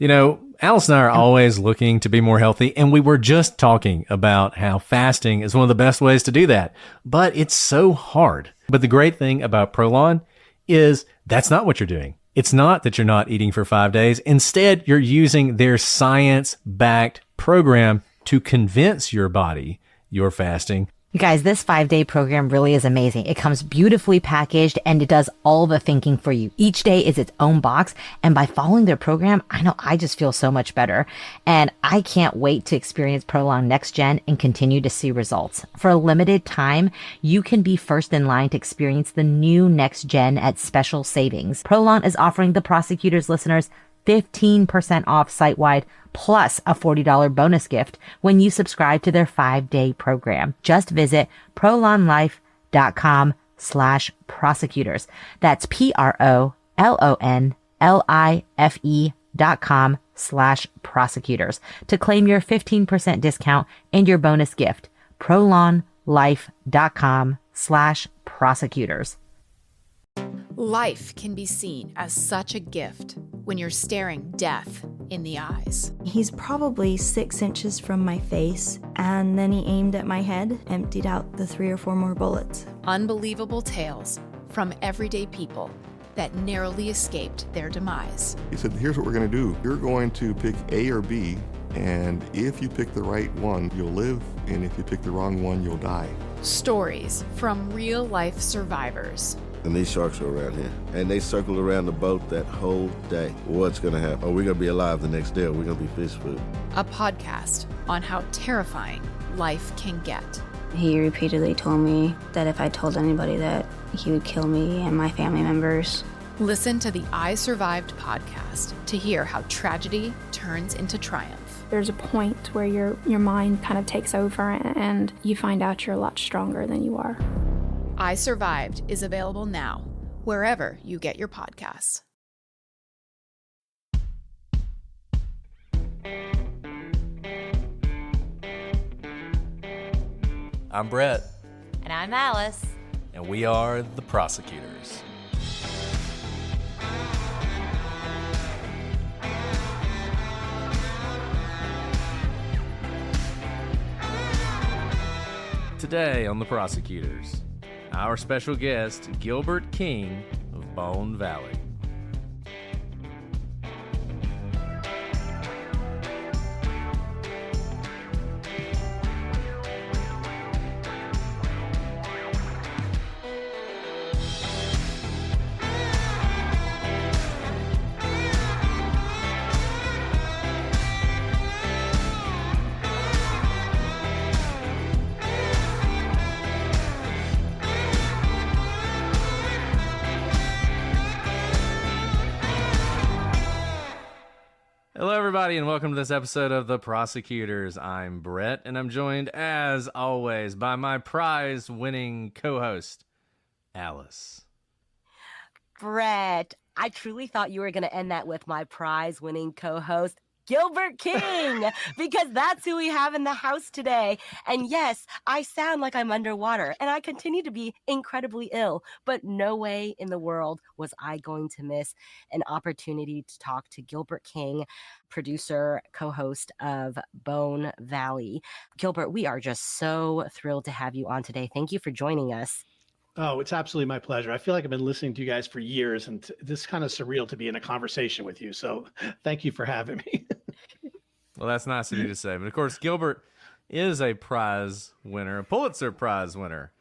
Alice and I are always looking to be more healthy, and we were just talking about how fasting is one of the best ways to do that, but it's so hard. But the great thing about Prolon is that's not what you're doing. It's not that you're not eating for 5 days. Instead, you're using their science-backed program to convince your body you're fasting. You guys, this 5-day program really is amazing. It comes beautifully packaged and it does all the thinking for you. Each day is its own box. And by following their program, I know I just feel so much better. And I can't wait to experience Prolon Next Gen and continue to see results. For a limited time, you can be first in line to experience the new Next Gen at special savings. Prolon is offering the Prosecutors listeners 15% off site-wide plus a $40 bonus gift when you subscribe to their 5-day program. Just visit prolonlife.com/prosecutors. That's PROLONLIFE.com/prosecutors to claim your 15% discount and your bonus gift. prolonlife.com/prosecutors. Life can be seen as such a gift when you're staring death in the eyes. He's probably 6 inches from my face, and then he aimed at my head, emptied out the 3 or 4 more bullets. Unbelievable tales from everyday people that narrowly escaped their demise. He said, here's what we're going to do. You're going to pick A or B, and if you pick the right one, you'll live, and if you pick the wrong one, you'll die. Stories from real-life survivors. And these sharks are around here. And they circle around the boat that whole day. What's going to happen? Are we going to be alive the next day, or are we going to be fish food? A podcast on how terrifying life can get. He repeatedly told me that if I told anybody that, he would kill me and my family members. Listen to the I Survived podcast to hear how tragedy turns into triumph. There's a point where your mind kind of takes over and you find out you're a lot stronger than you are. I Survived is available now, wherever you get your podcasts. I'm Brett. And I'm Alice. And we are the Prosecutors. Today on the Prosecutors, our special guest, Gilbert King of Bone Valley. Hello, everybody, and welcome to this episode of The Prosecutors. I'm Brett, and I'm joined, as always, by my prize-winning co-host, Alice. Brett, I truly thought you were going to end that with my prize-winning co-host, Gilbert King, because that's who we have in the house today. And yes, I sound like I'm underwater, and I continue to be incredibly ill, but no way in the world was I going to miss an opportunity to talk to Gilbert King, producer, co-host of Bone Valley. Gilbert, we are just so thrilled to have you on today. Thank you for joining us. Oh, it's absolutely my pleasure. I feel like I've been listening to you guys for years, and this is kind of surreal to be in a conversation with you. So thank you for having me. Well, that's nice of you to say. But, of course, Gilbert is a prize winner, a Pulitzer Prize winner,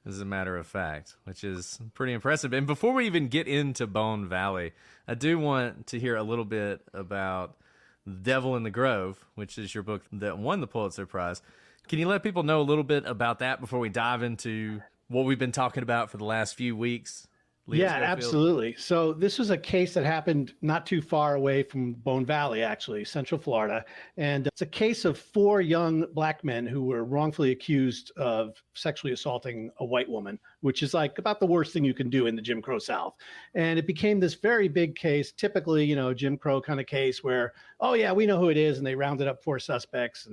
as a matter of fact, which is pretty impressive. And before we even get into Bone Valley, I do want to hear a little bit about The Devil in the Grove, which is your book that won the Pulitzer Prize. Can you let people know a little bit about that before we dive into what we've been talking about for the last few weeks? Leo Schofield? Absolutely. So this was a case that happened not too far away from Bone Valley, actually, Central Florida. And it's a case of 4 young black men who were wrongfully accused of sexually assaulting a white woman, which is like about the worst thing you can do in the Jim Crow South. And it became this very big case, typically, Jim Crow kind of case where, oh yeah, we know who it is. And they rounded up 4 suspects.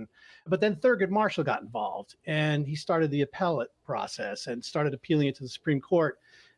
But then Thurgood Marshall got involved, and he started the appellate process and started appealing it to the Supreme Court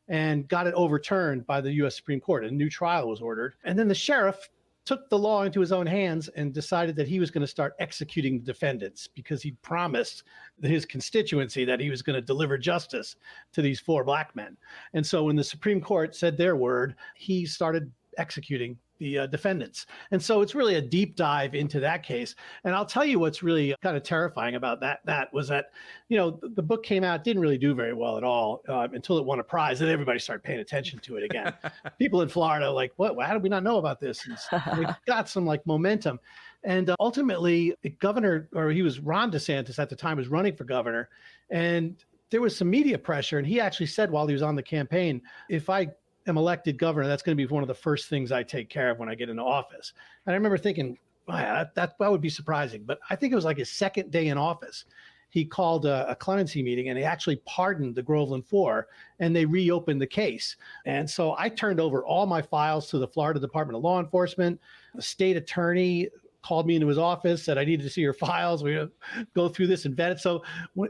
and got it overturned by the U.S. Supreme Court. A new trial was ordered. And then the sheriff took the law into his own hands and decided that he was going to start executing the defendants because he promised his constituency that he was going to deliver justice to these 4 black men. And so when the Supreme Court said their word, he started executing the defendants. And so it's really a deep dive into that case. And I'll tell you what's really kind of terrifying about that was that, the book came out, didn't really do very well at all until it won a prize, and everybody started paying attention to it again. People in Florida like, what? How did we not know about this? And it got some like momentum. And ultimately, he was Ron DeSantis at the time, was running for governor. And there was some media pressure. And he actually said while he was on the campaign, if I am elected governor, that's going to be one of the first things I take care of when I get into office. And I remember thinking, wow, that would be surprising. But I think it was like his second day in office. He called a clemency meeting and he actually pardoned the Groveland 4 and they reopened the case. And so I turned over all my files to the Florida Department of Law Enforcement. The state attorney called me into his office, said I needed to see your files. We're going to go through this and vet it. So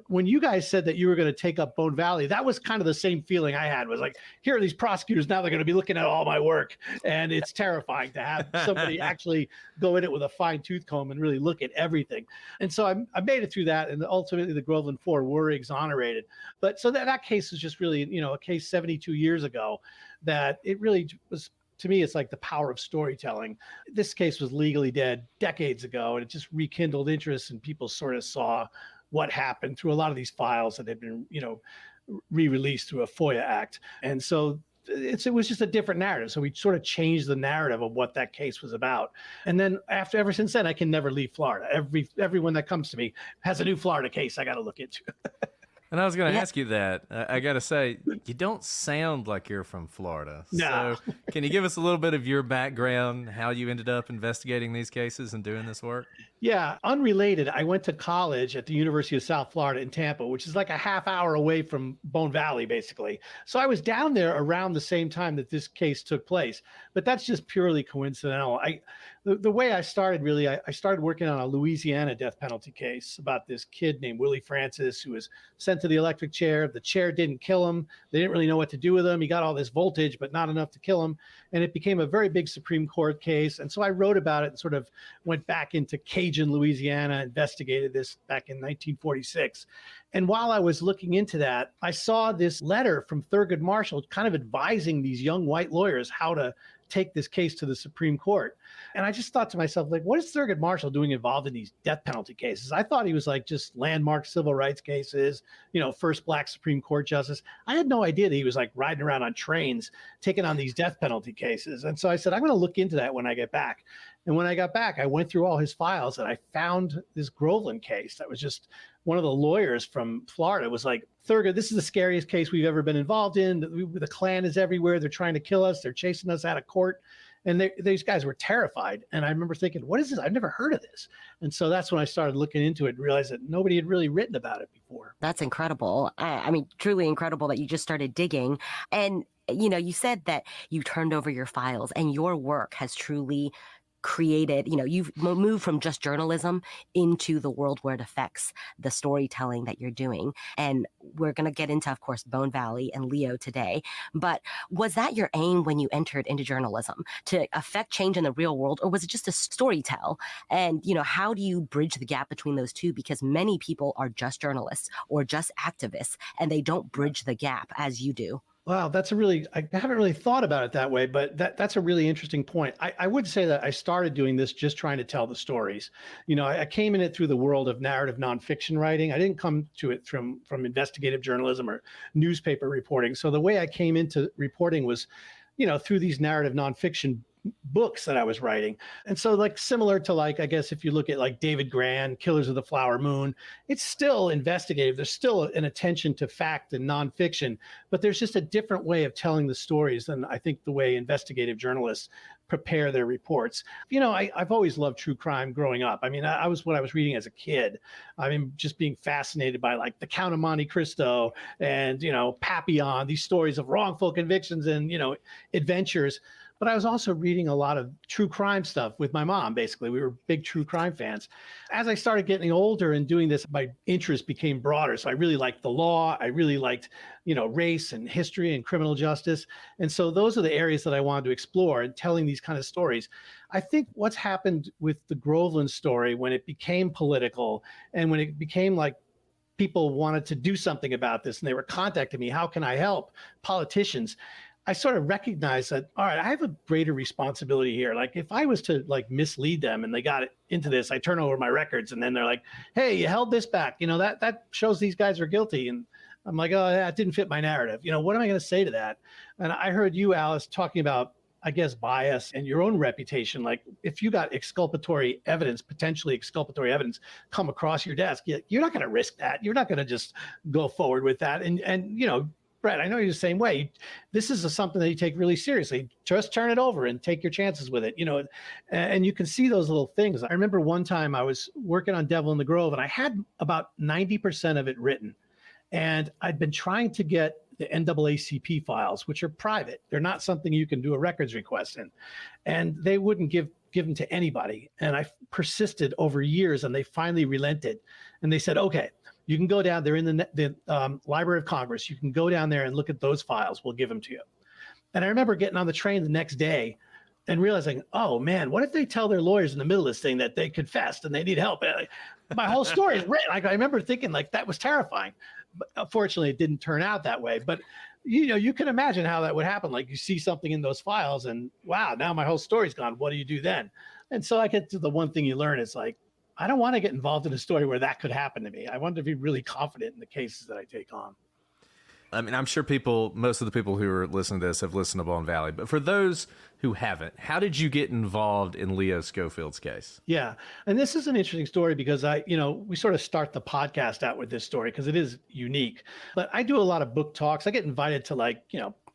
when you guys said that you were going to take up Bone Valley, that was kind of the same feeling I had. Was like, here are these prosecutors, now they're going to be looking at all my work. And it's terrifying to have somebody actually go in it with a fine tooth comb and really look at everything. And so I made it through that. And ultimately the Groveland 4 were exonerated. But so that case was just really, a case 72 years ago that it really was. To me, it's like the power of storytelling. This case was legally dead decades ago, and it just rekindled interest, and people sort of saw what happened through a lot of these files that had been, re-released through a FOIA act. And so it was just a different narrative. So we sort of changed the narrative of what that case was about. And then ever since then, I can never leave Florida. Everyone that comes to me has a new Florida case I got to look into. And I was going to ask you that. I got to say, you don't sound like you're from Florida. No. So can you give us a little bit of your background, how you ended up investigating these cases and doing this work? Yeah, unrelated. I went to college at the University of South Florida in Tampa, which is like a half hour away from Bone Valley, basically. So I was down there around the same time that this case took place. But that's just purely coincidental. The way I started, really, I started working on a Louisiana death penalty case about this kid named Willie Francis who was sent to the electric chair. The chair didn't kill him. They didn't really know what to do with him. He got all this voltage, but not enough to kill him. And it became a very big Supreme Court case. And so I wrote about it and sort of went back into Cajun, Louisiana, investigated this back in 1946. And while I was looking into that, I saw this letter from Thurgood Marshall kind of advising these young white lawyers how to take this case to the Supreme Court. And I just thought to myself, like, what is Thurgood Marshall doing involved in these death penalty cases? I thought he was like just landmark civil rights cases, first black Supreme Court justice. I had no idea that he was like riding around on trains, taking on these death penalty cases. And so I said, I'm going to look into that when I get back. And when I got back, I went through all his files and I found this Groveland case that was just one of the lawyers from Florida was like, Thurgood, this is the scariest case we've ever been involved in. The Klan is everywhere. They're trying to kill us. They're chasing us out of court. And these guys were terrified. And I remember thinking, what is this? I've never heard of this. And so that's when I started looking into it and realized that nobody had really written about it before. That's incredible. I mean, truly incredible that you just started digging. And, you said that you turned over your files and your work has truly created, you've moved from just journalism into the world where it affects the storytelling that you're doing. And we're going to get into, of course, Bone Valley and Leo today. But was that your aim when you entered into journalism, to affect change in the real world, or was it just a story tell? And, how do you bridge the gap between those two? Because many people are just journalists or just activists, and they don't bridge the gap as you do. Wow, I haven't really thought about it that way, but that's a really interesting point. I would say that I started doing this just trying to tell the stories. I came in it through the world of narrative nonfiction writing. I didn't come to it from investigative journalism or newspaper reporting. So the way I came into reporting was, through these narrative nonfiction books that I was writing. And so similar to I guess if you look at David Grann, Killers of the Flower Moon, it's still investigative. There's still an attention to fact and nonfiction, but there's just a different way of telling the stories than I think the way investigative journalists prepare their reports. I've always loved true crime growing up. I mean, I was what I was reading as a kid. I mean, just being fascinated by The Count of Monte Cristo and, Papillon, these stories of wrongful convictions and, adventures. but I was also reading a lot of true crime stuff with my mom. Basically, we were big true crime fans. As I started getting older and doing this, my interest became broader. So I really liked the law. I really liked, race and history and criminal justice. And so those are the areas that I wanted to explore, and telling these kind of stories. I think what's happened with the Groveland story, when it became political and when it became like people wanted to do something about this and they were contacting me, how can I help politicians? I sort of recognized that, all right, I have a greater responsibility here. Like if I was to like mislead them and they got into this, I turn over my records and then they're like, hey, you held this back. That shows these guys are guilty. And I'm like, oh, that didn't fit my narrative. What am I going to say to that? And I heard you, Alice, talking about, I guess, bias and your own reputation. Like if you got potentially exculpatory evidence come across your desk, you're not going to risk that. You're not going to just go forward with that. And Brett, I know you're the same way. This is something that you take really seriously. Just turn it over and take your chances with it, and you can see those little things. I remember one time I was working on Devil in the Grove and I had about 90% of it written. And I'd been trying to get the NAACP files, which are private. They're not something you can do a records request in. And they wouldn't give them to anybody. And I persisted over years and they finally relented. And they said, okay, you can go down there in the Library of Congress. You can go down there and look at those files. We'll give them to you. And I remember getting on the train the next day and realizing, oh man, what if they tell their lawyers in the middle of this thing that they confessed and they need help? And my whole story is written. I remember thinking like that was terrifying. But unfortunately, it didn't turn out that way. But you can imagine how that would happen. Like you see something in those files and wow, now my whole story's gone. What do you do then? And so I get to the one thing you learn is like, I don't want to get involved in a story where that could happen to me. I want to be really confident in the cases that I take on. I mean, I'm sure most of the people who are listening to this have listened to Bone Valley, but for those who haven't, how did you get involved in Leo Schofield's case? Yeah. And this is an interesting story because we sort of start the podcast out with this story because it is unique, but I do a lot of book talks. I get invited to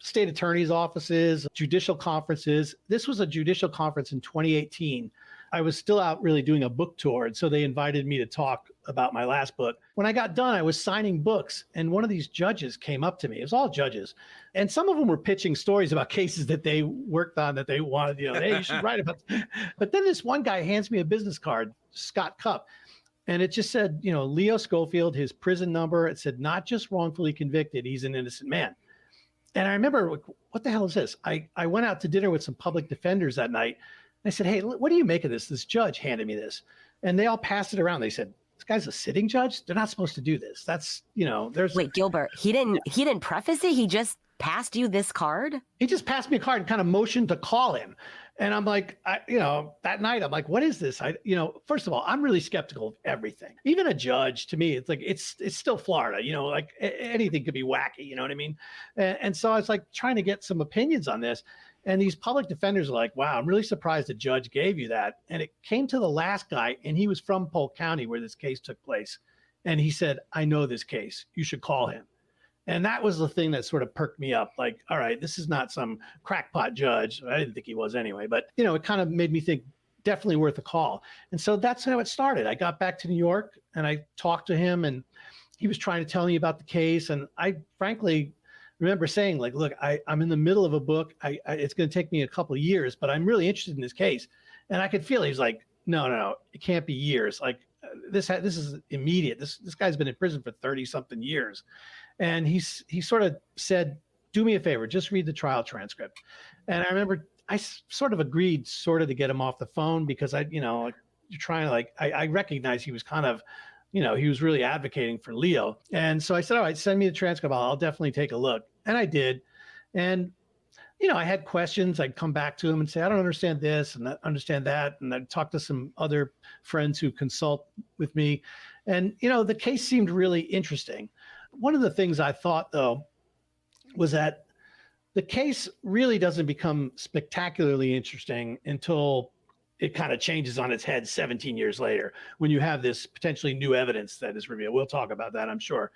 state attorneys' offices, judicial conferences. This was a judicial conference in 2018. I was still out really doing a book tour. And so they invited me to talk about my last book. When I got done, I was signing books and one of these judges came up to me. It was all judges. And some of them were pitching stories about cases that they worked on that they wanted, hey, you should write about. But then this one guy hands me a business card, Scott Cupp. And it just said, Leo Schofield, his prison number. It said, not just wrongfully convicted, he's an innocent man. And I remember, what the hell is this? I went out to dinner with some public defenders that night. I said, hey, what do you make of this? This judge handed me this. And they all passed it around. They said, this guy's a sitting judge. They're not supposed to do this. That's, there's. Wait, Gilbert, he didn't preface it. He just passed you this card. He just passed me a card and kind of motioned to call him. And I'm like, that night, I'm like, what is this? First of all, I'm really skeptical of everything. Even a judge, to me, it's like, it's still Florida, like anything could be wacky, you know what I mean? And so I was like trying to get some opinions on this. And these public defenders are like, wow, I'm really surprised the judge gave you that. And it came to the last guy, and he was from Polk County where this case took place. And he said, I know this case. You should call him. And that was the thing that sort of perked me up. Like, all right, this is not some crackpot judge. I didn't think he was anyway. But, it kind of made me think definitely worth a call. And so that's how it started. I got back to New York and I talked to him and he was trying to tell me about the case. And I frankly remember saying like, look, I'm in the middle of a book. It's going to take me a couple of years, but I'm really interested in this case. And I could feel he's like, no, it can't be years. Like this is immediate. This guy's been in prison for 30 something years. And he sort of said, do me a favor, just read the trial transcript. And I remember I sort of agreed to get him off the phone because you're trying to I recognize he was kind of, he was really advocating for Leo. And so I said, all right, send me the transcript. I'll definitely take a look. And I did. And, I had questions. I'd come back to him and say, I don't understand this and I understand that. And I'd talk to some other friends who consult with me. And, the case seemed really interesting. One of the things I thought, though, was that the case really doesn't become spectacularly interesting until it kind of changes on its head 17 years later when you have this potentially new evidence that is revealed. We'll talk about that, I'm sure.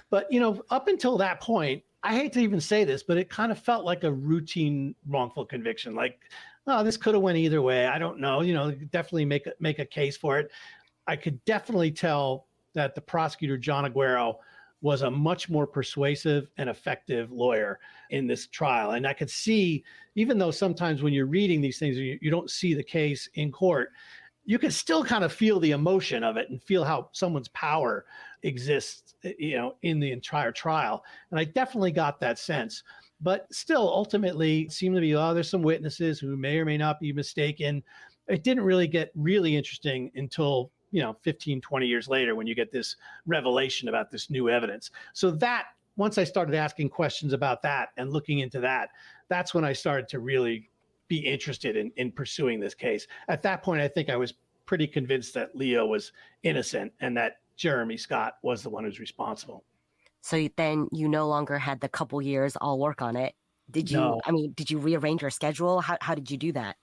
But, up until that point, I hate to even say this, but it kind of felt like a routine wrongful conviction. Like, oh, this could have went either way. I don't know. Definitely make a case for it. I could definitely tell that the prosecutor, John Aguero, was a much more persuasive and effective lawyer in this trial. And I could see, even though sometimes when you're reading these things, you don't see the case in court, you can still kind of feel the emotion of it and feel how someone's power exists, in the entire trial. And I definitely got that sense. But still, ultimately, it seemed to be, there's some witnesses who may or may not be mistaken. It didn't really get really interesting until 15, 20 years later, when you get this revelation about this new evidence. So that, once I started asking questions about that and looking into that, that's when I started to really be interested in pursuing this case. At that point, I think I was pretty convinced that Leo was innocent and that Jeremy Scott was the one who's responsible. So then you no longer had the couple years I'll work on it. Did you, No. did you rearrange your schedule? How did you do that?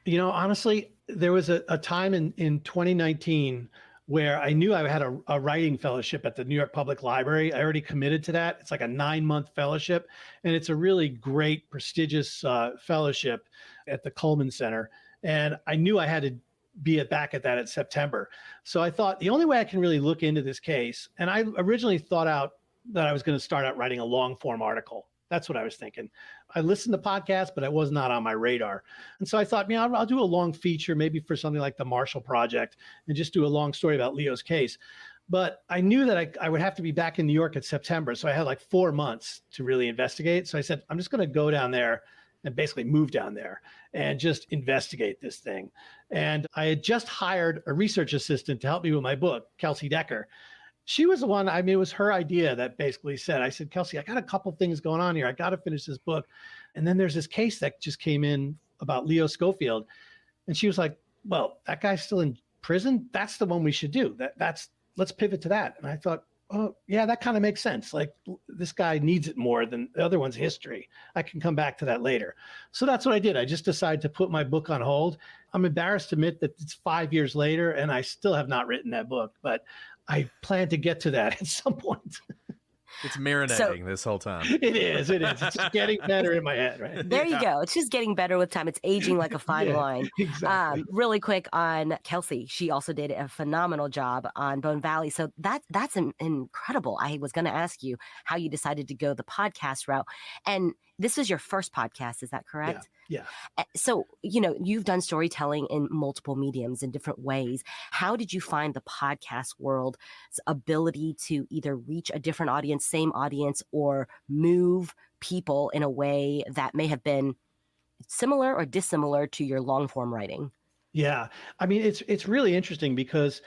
Honestly, there was a time in 2019 where I knew I had a writing fellowship at the New York Public Library. I already committed to that. It's like a 9-month fellowship, and it's a really great, prestigious fellowship at the Cullman Center. And I knew I had to be back at that at September. So I thought the only way I can really look into this case, and I originally thought out that I was going to start out writing a long form article. That's what I was thinking. I listened to podcasts, but it was not on my radar. And so I thought, I'll do a long feature, maybe for something like the Marshall Project, and just do a long story about Leo's case. But I knew that I would have to be back in New York in September. So I had like 4 months to really investigate. So I said, I'm just going to go down there and basically move down there and just investigate this thing. And I had just hired a research assistant to help me with my book, Kelsey Decker. She was the one, it was her idea that basically said, I said, Kelsey, I got a couple things going on here. I got to finish this book. And then there's this case that just came in about Leo Schofield. And she was like, well, that guy's still in prison. That's the one we should do. Let's pivot to that. And I thought, oh yeah, that kind of makes sense. Like, this guy needs it more than the other one's history. I can come back to that later. So that's what I did. I just decided to put my book on hold. I'm embarrassed to admit that it's 5 years later and I still have not written that book, but I plan to get to that at some point. It's marinating this whole time. It is. It's just getting better in my head, right? There you go. It's just getting better with time. It's aging like a fine wine. Exactly. Really quick on Kelsey. She also did a phenomenal job on Bone Valley. So that's incredible. I was going to ask you how you decided to go the podcast route. And this was your first podcast. Is that correct? Yeah. So, you've done storytelling in multiple mediums in different ways. How did you find the podcast world's ability to either reach a different audience, same audience, or move people in a way that may have been similar or dissimilar to your long form writing? Yeah. It's really interesting because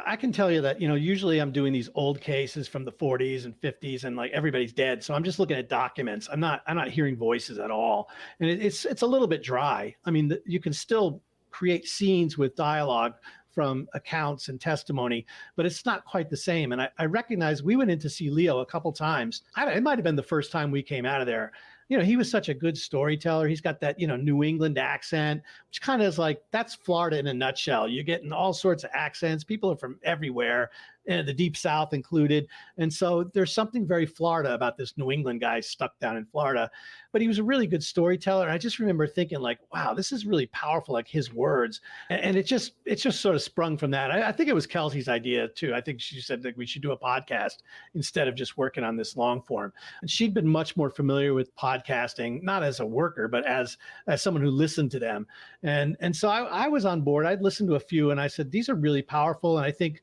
I can tell you that, usually I'm doing these old cases from the 40s and 50s and like everybody's dead. So I'm just looking at documents. I'm not hearing voices at all. And it's a little bit dry. You can still create scenes with dialogue from accounts and testimony, but it's not quite the same. And I recognize we went in to see Leo a couple times. It might've been the first time we came out of there. He was such a good storyteller. He's got that, New England accent, which kind of is like, that's Florida in a nutshell. You're getting all sorts of accents. People are from everywhere, and the Deep South included. And so there's something very Florida about this New England guy stuck down in Florida. But he was a really good storyteller. And I just remember thinking like, wow, this is really powerful, like his words. And it just sort of sprung from that. I think it was Kelsey's idea too. I think she said that we should do a podcast instead of just working on this long form. And she'd been much more familiar with podcasting, not as a worker, but as someone who listened to them. And so I was on board. I'd listened to a few and I said, these are really powerful. And I think,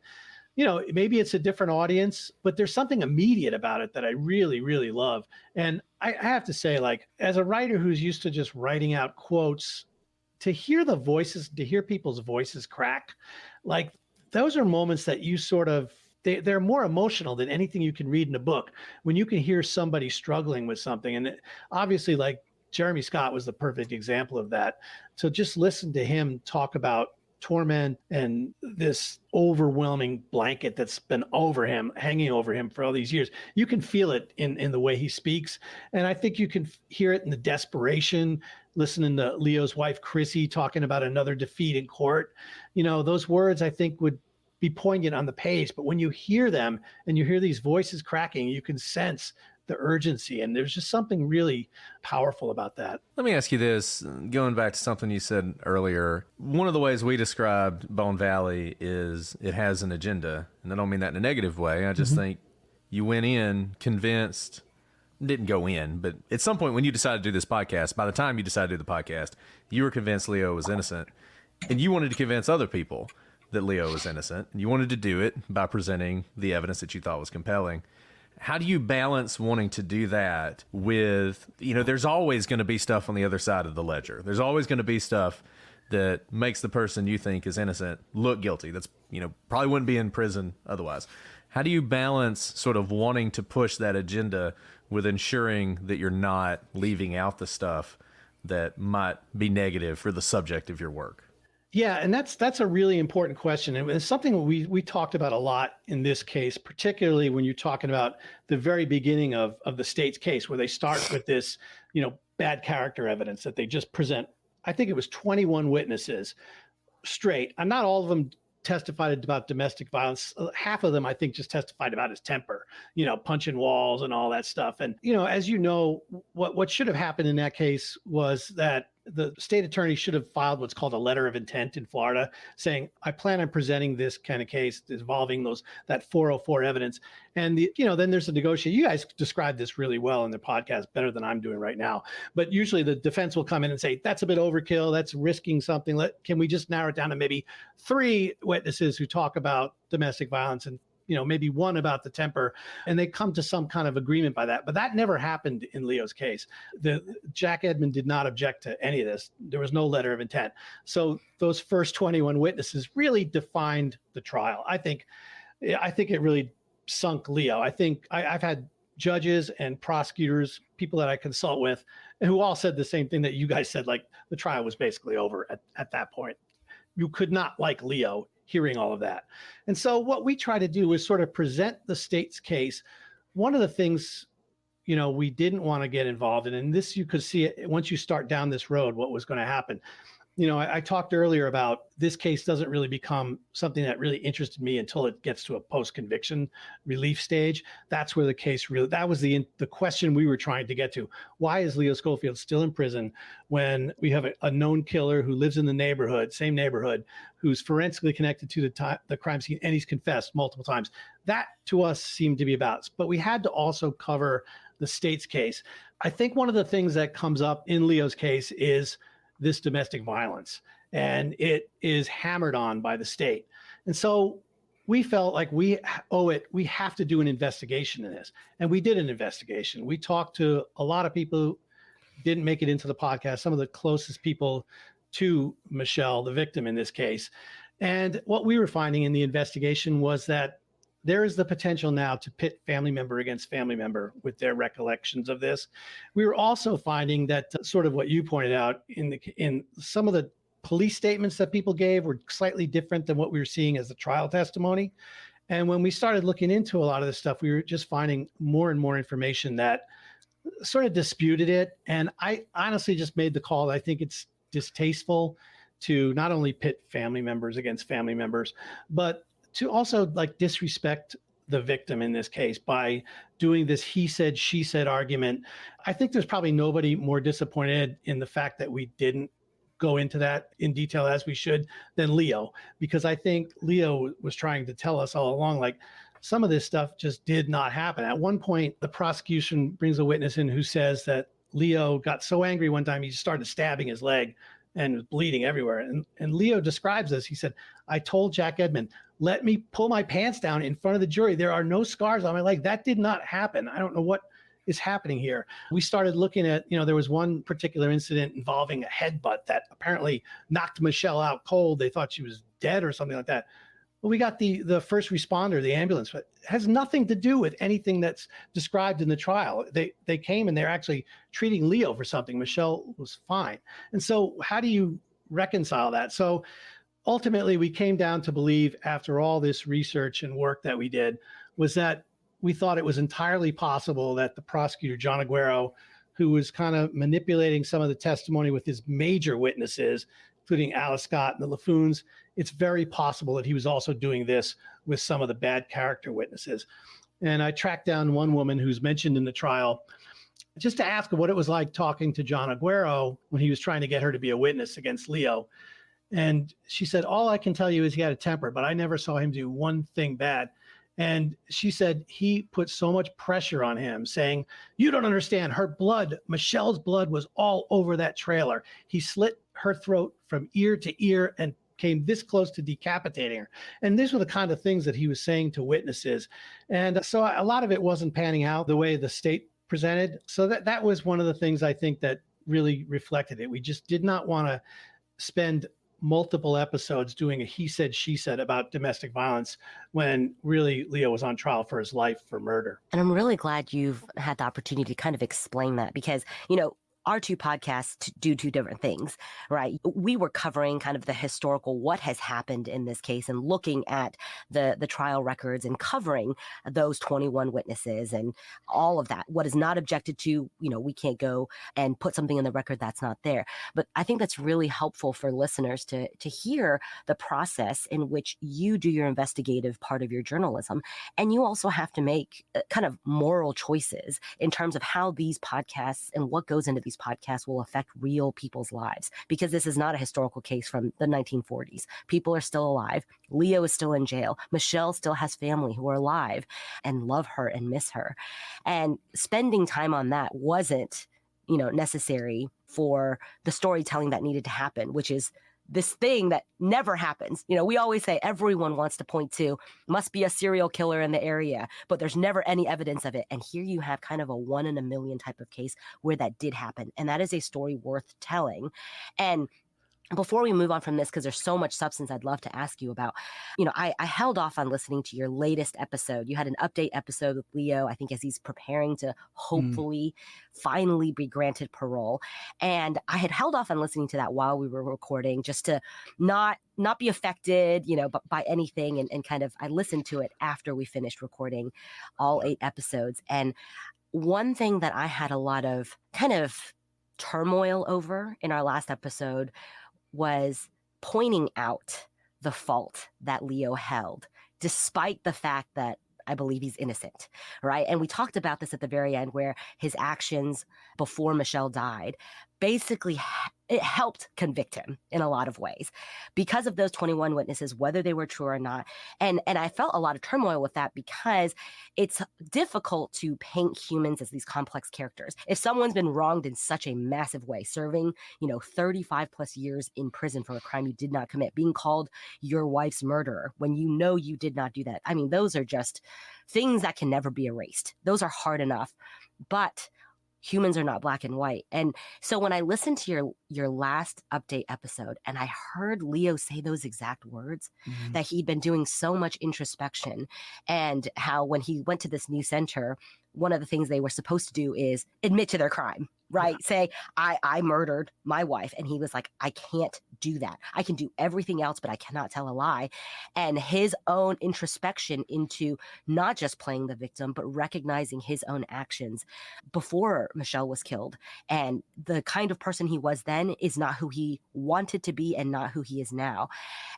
maybe it's a different audience, but there's something immediate about it that I really, really love. And I have to say, like, as a writer who's used to just writing out quotes, to hear people's voices crack, like, those are moments that you sort of, they're more emotional than anything you can read in a book when you can hear somebody struggling with something. And obviously, like, Jeremy Scott was the perfect example of that. So just listen to him talk about torment and this overwhelming blanket that's been hanging over him for all these years. You can feel it in the way he speaks. And I think you can hear it in the desperation, listening to Leo's wife, Chrissy, talking about another defeat in court. Those words I think would be poignant on the page, but when you hear them and you hear these voices cracking, you can sense the urgency. And there's just something really powerful about that. Let me ask you this, going back to something you said earlier. One of the ways we described Bone Valley is it has an agenda. And I don't mean that in a negative way. I just think you went in convinced, didn't go in, but at some point when you decided to do this podcast, by the time you decided to do the podcast, you were convinced Leo was innocent, and you wanted to convince other people that Leo was innocent, and you wanted to do it by presenting the evidence that you thought was compelling. How do you balance wanting to do that with, there's always going to be stuff on the other side of the ledger. There's always going to be stuff that makes the person you think is innocent look guilty. That's, probably wouldn't be in prison otherwise. How do you balance sort of wanting to push that agenda with ensuring that you're not leaving out the stuff that might be negative for the subject of your work? Yeah, and that's a really important question. And it's something we talked about a lot in this case, particularly when you're talking about the very beginning of the state's case, where they start with this, bad character evidence that they just present. I think it was 21 witnesses straight, and not all of them testified about domestic violence. Half of them, I think, just testified about his temper, punching walls and all that stuff. And, as you know, what should have happened in that case was that the state attorney should have filed what's called a letter of intent in Florida saying, I plan on presenting this kind of case involving that 404 evidence. And, then there's a negotiation. You guys described this really well in the podcast, better than I'm doing right now. But usually the defense will come in and say, that's a bit overkill. That's risking something. Can we just narrow it down to maybe 3 witnesses who talk about domestic violence and maybe 1 about the temper, and they come to some kind of agreement by that. But that never happened in Leo's case. Jack Edmond did not object to any of this. There was no letter of intent. So those first 21 witnesses really defined the trial. I think it really sunk Leo. I think I've had judges and prosecutors, people that I consult with, and who all said the same thing that you guys said, like the trial was basically over at that point. You could not like Leo hearing all of that. And so what we try to do is sort of present the state's case. One of the things, we didn't want to get involved in, and this you could see it once you start down this road, what was going to happen. I talked earlier about this case doesn't really become something that really interested me until it gets to a post-conviction relief stage. That's where the case that was the question we were trying to get to. Why is Leo Schofield still in prison when we have a known killer who lives in the same neighborhood, who's forensically connected to the crime scene, and he's confessed multiple times? That to us seemed to be about, but we had to also cover the state's case. I think one of the things that comes up in Leo's case is this domestic violence, and it is hammered on by the state. And so we felt like we owe it. We have to do an investigation in this. And we did an investigation. We talked to a lot of people who didn't make it into the podcast, some of the closest people to Michelle, the victim in this case. And what we were finding in the investigation was that there is the potential now to pit family member against family member with their recollections of this. We were also finding that sort of what you pointed out in some of the police statements that people gave were slightly different than what we were seeing as the trial testimony. And when we started looking into a lot of this stuff, we were just finding more and more information that sort of disputed it. And I honestly just made the call that I think it's distasteful to not only pit family members against family members, but to also disrespect the victim in this case by doing this he said, she said argument. I think there's probably nobody more disappointed in the fact that we didn't go into that in detail as we should than Leo, because I think Leo was trying to tell us all along, some of this stuff just did not happen. At one point, the prosecution brings a witness in who says that Leo got so angry one time, he started stabbing his leg and was bleeding everywhere. And Leo describes this. He said, I told Jack Edmond, let me pull my pants down in front of the jury. There are no scars on my leg. That did not happen. I don't know what is happening here. We started looking at, there was one particular incident involving a headbutt that apparently knocked Michelle out cold. They thought she was dead or something like that. Well, we got the first responder, the ambulance, but it has nothing to do with anything that's described in the trial. They came and they're actually treating Leo for something. Michelle was fine. And so how do you reconcile that? So ultimately, we came down to believe, after all this research and work that we did, was that we thought it was entirely possible that the prosecutor, John Aguero, who was kind of manipulating some of the testimony with his major witnesses, including Alice Scott and the LaFoons, it's very possible that he was also doing this with some of the bad character witnesses. And I tracked down one woman who's mentioned in the trial just to ask her what it was like talking to John Aguero when he was trying to get her to be a witness against Leo. And she said, all I can tell you is he had a temper, but I never saw him do one thing bad. And she said he put so much pressure on him, saying, "You don't understand. Michelle's blood was all over that trailer. He slit her throat from ear to ear and came this close to decapitating her." And these were the kind of things that he was saying to witnesses. And so a lot of it wasn't panning out the way the state presented. So that was one of the things I think that really reflected it. We just did not want to spend multiple episodes doing a he said, she said about domestic violence when really Leo was on trial for his life for murder. And I'm really glad you've had the opportunity to kind of explain that because, our two podcasts do two different things, right? We were covering kind of the historical, what has happened in this case and looking at the trial records and covering those 21 witnesses and all of that. What is not objected to, we can't go and put something in the record that's not there. But I think that's really helpful for listeners to hear the process in which you do your investigative part of your journalism. And you also have to make kind of moral choices in terms of how these podcasts and what goes into these podcasts will affect real people's lives, because this is not a historical case from the 1940s. People are still alive. Leo is still in jail. Michelle still has family who are alive and love her and miss her. And spending time on that wasn't, necessary for the storytelling that needed to happen, which is this thing that never happens. We always say everyone wants to point to must be a serial killer in the area, but there's never any evidence of it. And here you have kind of a 1 in a million type of case where that did happen. And that is a story worth telling. And before we move on from this, because there's so much substance I'd love to ask you about, I held off on listening to your latest episode. You had an update episode with Leo, I think, as he's preparing to hopefully finally be granted parole. And I had held off on listening to that while we were recording just to not be affected, by anything. And kind of, I listened to it after we finished recording all 8 episodes. And one thing that I had a lot of kind of turmoil over in our last episode was pointing out the fault that Leo held, despite the fact that I believe he's innocent, right? And we talked about this at the very end where his actions before Michelle died basically it helped convict him in a lot of ways because of those 21 witnesses, whether they were true or not. And I felt a lot of turmoil with that because it's difficult to paint humans as these complex characters. If someone's been wronged in such a massive way, serving, 35 plus years in prison for a crime you did not commit, being called your wife's murderer when you did not do that. I mean, those are just things that can never be erased. Those are hard enough, but humans are not black and white. And so when I listened to your last update episode and I heard Leo say those exact words, that he'd been doing so much introspection, and how when he went to this new center, one of the things they were supposed to do is admit to their crime, right? Yeah. Say, I murdered my wife. And he was like, I can't do that. I can do everything else, but I cannot tell a lie. And his own introspection into not just playing the victim, but recognizing his own actions before Michelle was killed. And the kind of person he was then is not who he wanted to be and not who he is now.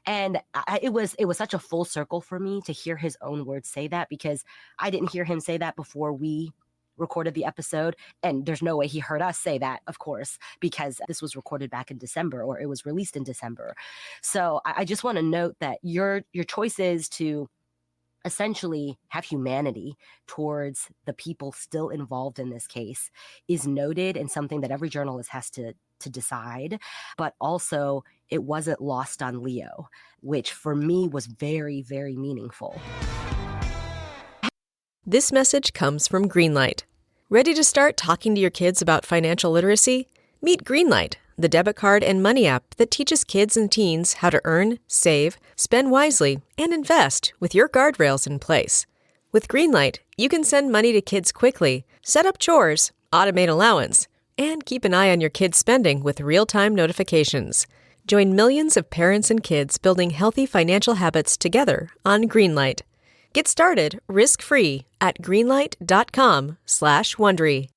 And it was such a full circle for me to hear his own words say that, because I didn't hear him say that before we recorded the episode, and there's no way he heard us say that, of course, because this was recorded back in December, or it was released in December. So I just want to note that your choice is to essentially have humanity towards the people still involved in this case is noted, and something that every journalist has to decide. But also, it wasn't lost on Leo, which for me was very, very meaningful. This message comes from Greenlight. Ready to start talking to your kids about financial literacy? Meet Greenlight, the debit card and money app that teaches kids and teens how to earn, save, spend wisely, and invest with your guardrails in place. With Greenlight, you can send money to kids quickly, set up chores, automate allowance, and keep an eye on your kids' spending with real-time notifications. Join millions of parents and kids building healthy financial habits together on Greenlight. Get started risk-free at greenlight.com/Wondery.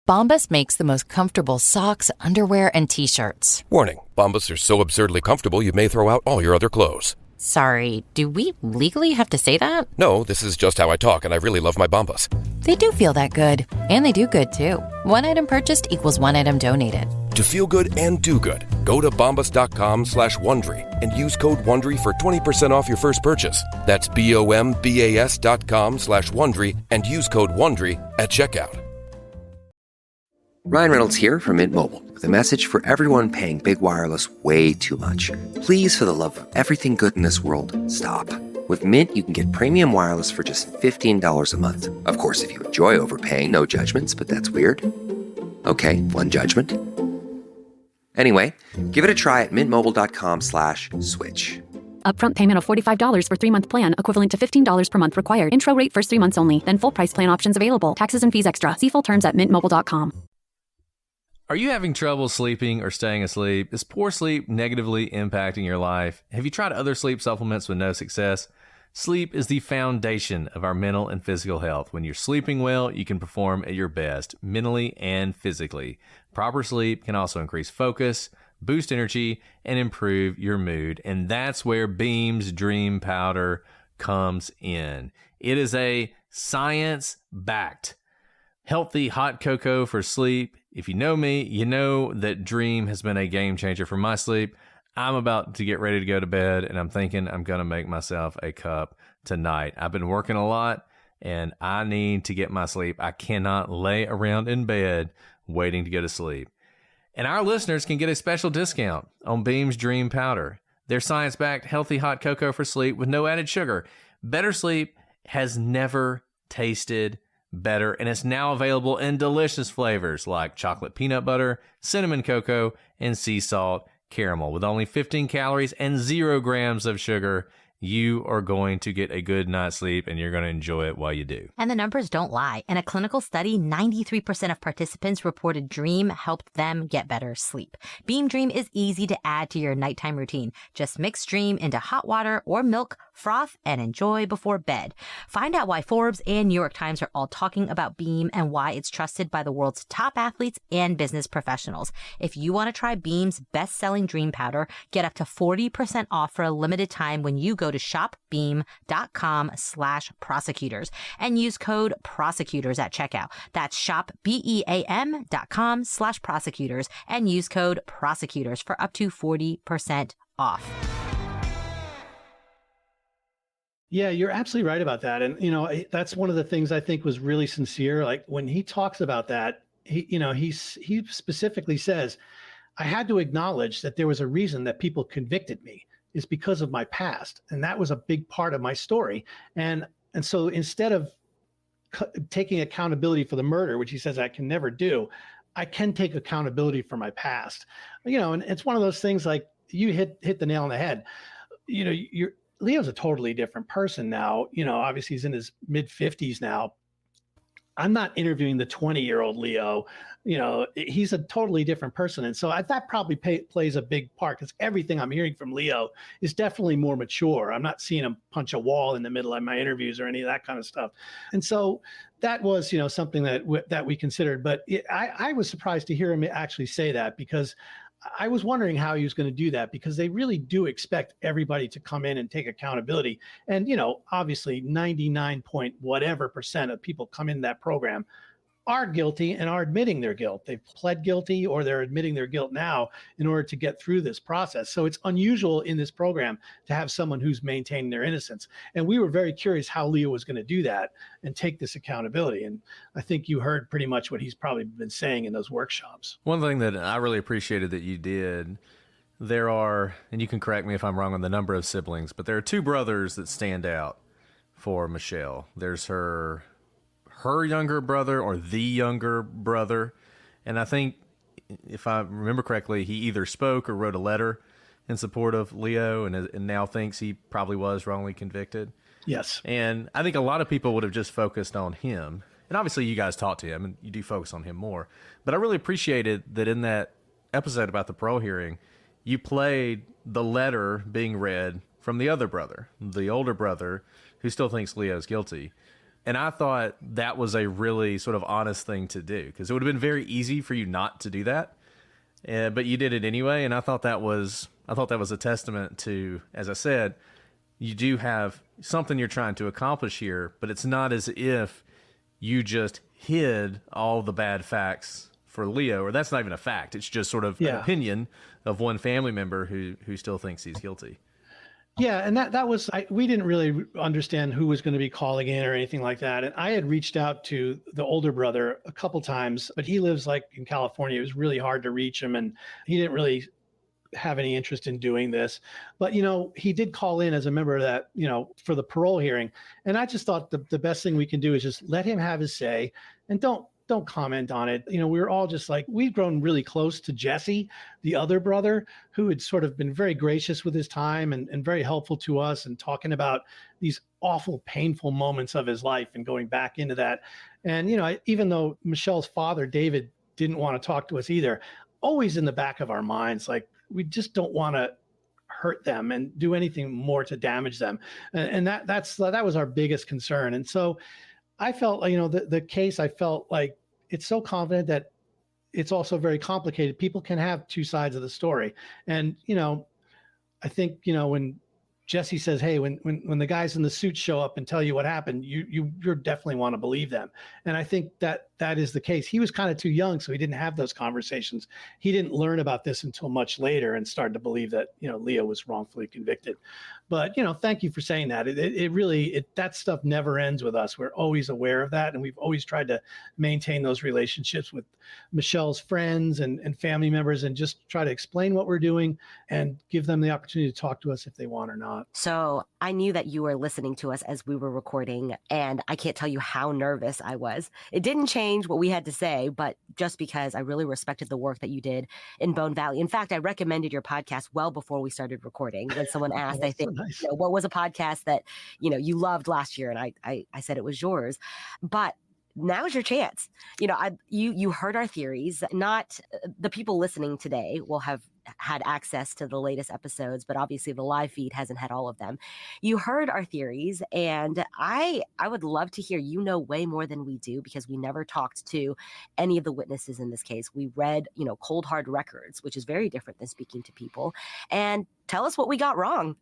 Bombas makes the most comfortable socks, underwear, and T-shirts. Warning, Bombas are so absurdly comfortable you may throw out all your other clothes. Sorry, do we legally have to say that? No, this is just how I talk, and I really love my Bombas. They do feel that good. And they do good, too. One item purchased equals one item donated. To feel good and do good, go to bombas.com/Wondery and use code WONDERY for 20% off your first purchase. That's BOMBAS.com/Wondery and use code WONDERY at checkout. Ryan Reynolds here from Mint Mobile with a message for everyone paying big wireless way too much. Please, for the love of everything good in this world, stop. With Mint, you can get premium wireless for just $15 a month. Of course, if you enjoy overpaying, no judgments, but that's weird. Okay, one judgment. Anyway, give it a try at mintmobile.com/switch. Upfront payment of $45 for 3-month plan, equivalent to $15 per month required. Intro rate first 3 months only, then full price plan options available. Taxes and fees extra. See full terms at mintmobile.com. Are you having trouble sleeping or staying asleep? Is poor sleep negatively impacting your life? Have you tried other sleep supplements with no success? Sleep is the foundation of our mental and physical health. When you're sleeping well, you can perform at your best, mentally and physically. Proper sleep can also increase focus, boost energy, and improve your mood. And that's where Beam's Dream Powder comes in. It is a science-backed, healthy hot cocoa for sleep. If you know me, you know that Dream has been a game changer for my sleep. I'm about to get ready to go to bed, and I'm thinking I'm going to make myself a cup tonight. I've been working a lot, and I need to get my sleep. I cannot lay around in bed waiting to go to sleep. And our listeners can get a special discount on Beam's Dream Powder. Their science-backed healthy hot cocoa for sleep with no added sugar. Better sleep has never tasted better, and it's now available in delicious flavors like chocolate peanut butter, cinnamon cocoa, and sea salt caramel. With only 15 calories and 0 grams of sugar, you are going to get a good night's sleep, and you're going to enjoy it while you do. And the numbers don't lie. In a clinical study, 93% of participants reported Dream helped them get better sleep. Beam Dream is easy to add to your nighttime routine. Just mix Dream into hot water or milk, froth, and enjoy before bed. Find out why Forbes and New York Times are all talking about Beam and why it's trusted by the world's top athletes and business professionals. If you want to try Beam's best-selling Dream Powder, get up to 40% off for a limited time when you go to shopbeam.com/prosecutors and use code prosecutors at checkout. That's shopbeam.com/prosecutors and use code prosecutors for up to 40% off. Yeah, you're absolutely right about that. And, you know, that's one of the things I think was really sincere. Like when he talks about that, he specifically says, I had to acknowledge that there was a reason that people convicted me. Is because of my past. And that was a big part of my story. And so instead of taking accountability for the murder, which he says I can never do, I can take accountability for my past. You know, and it's one of those things like you hit the nail on the head. You know, Leo's a totally different person now. You know, obviously he's in his mid 50s now. I'm not interviewing the 20-year-old Leo. You know, he's a totally different person. And so that probably plays a big part because everything I'm hearing from Leo is definitely more mature. I'm not seeing him punch a wall in the middle of my interviews or any of that kind of stuff. And so that was, you know, something that we considered. But I was surprised to hear him actually say that because I was wondering how he was going to do that because they really do expect everybody to come in and take accountability. And, you know, obviously 99 point whatever % of people come in that program are guilty and are admitting their guilt. They've pled guilty or they're admitting their guilt now in order to get through this process. So it's unusual in this program to have someone who's maintaining their innocence. And we were very curious how Leo was going to do that and take this accountability. And I think you heard pretty much what he's probably been saying in those workshops. One thing that I really appreciated that you did, there are, and you can correct me if I'm wrong on the number of siblings, but there are 2 brothers that stand out for Michelle. There's her younger brother or the younger brother. And I think, if I remember correctly, he either spoke or wrote a letter in support of Leo and now thinks he probably was wrongly convicted. Yes. And I think a lot of people would have just focused on him. And obviously you guys talked to him and you do focus on him more. But I really appreciated that in that episode about the parole hearing, you played the letter being read from the other brother, the older brother, who still thinks Leo's guilty. And I thought that was a really sort of honest thing to do because it would have been very easy for you not to do that, but you did it anyway. And I thought that was a testament to, as I said, you do have something you're trying to accomplish here, but it's not as if you just hid all the bad facts for Leo, or that's not even a fact. It's just sort of an opinion of one family member who still thinks he's guilty. Yeah, and that was we didn't really understand who was going to be calling in or anything like that. And I had reached out to the older brother a couple times, but he lives like in California. It was really hard to reach him, and he didn't really have any interest in doing this. But he did call in as a member of that, for the parole hearing. And I just thought the best thing we can do is just let him have his say, and don't comment on it. We were all just like, we'd grown really close to Jesse, the other brother, who had sort of been very gracious with his time and very helpful to us, and talking about these awful, painful moments of his life and going back into that. And, even though Michelle's father, David, didn't want to talk to us either, always in the back of our minds, like, we just don't want to hurt them and do anything more to damage them. And that was our biggest concern. And so I felt, the case, I felt like it's so confident that it's also very complicated. People can have two sides of the story. And, I think, when Jesse says, hey, when the guys in the suits show up and tell you what happened, you definitely want to believe them. And I think that is the case. He was kind of too young, so he didn't have those conversations. He didn't learn about this until much later and started to believe that, Leo was wrongfully convicted. But, thank you for saying that. It really, that stuff never ends with us. We're always aware of that. And we've always tried to maintain those relationships with Michelle's friends and family members, and just try to explain what we're doing and give them the opportunity to talk to us if they want or not. So I knew that you were listening to us as we were recording, and I can't tell you how nervous I was. It didn't change what we had to say, but just because I really respected the work that you did in Bone Valley. In fact, I recommended your podcast well before we started recording. When someone asked, I think, nice. What was a podcast that, you loved last year? And I said it was yours. But now's your chance. You heard our theories. Not the people listening today will have had access to the latest episodes, but obviously the live feed hasn't had all of them. You heard our theories, and I would love to hear, way more than we do, because we never talked to any of the witnesses in this case. We read, cold hard records, which is very different than speaking to people. And tell us what we got wrong.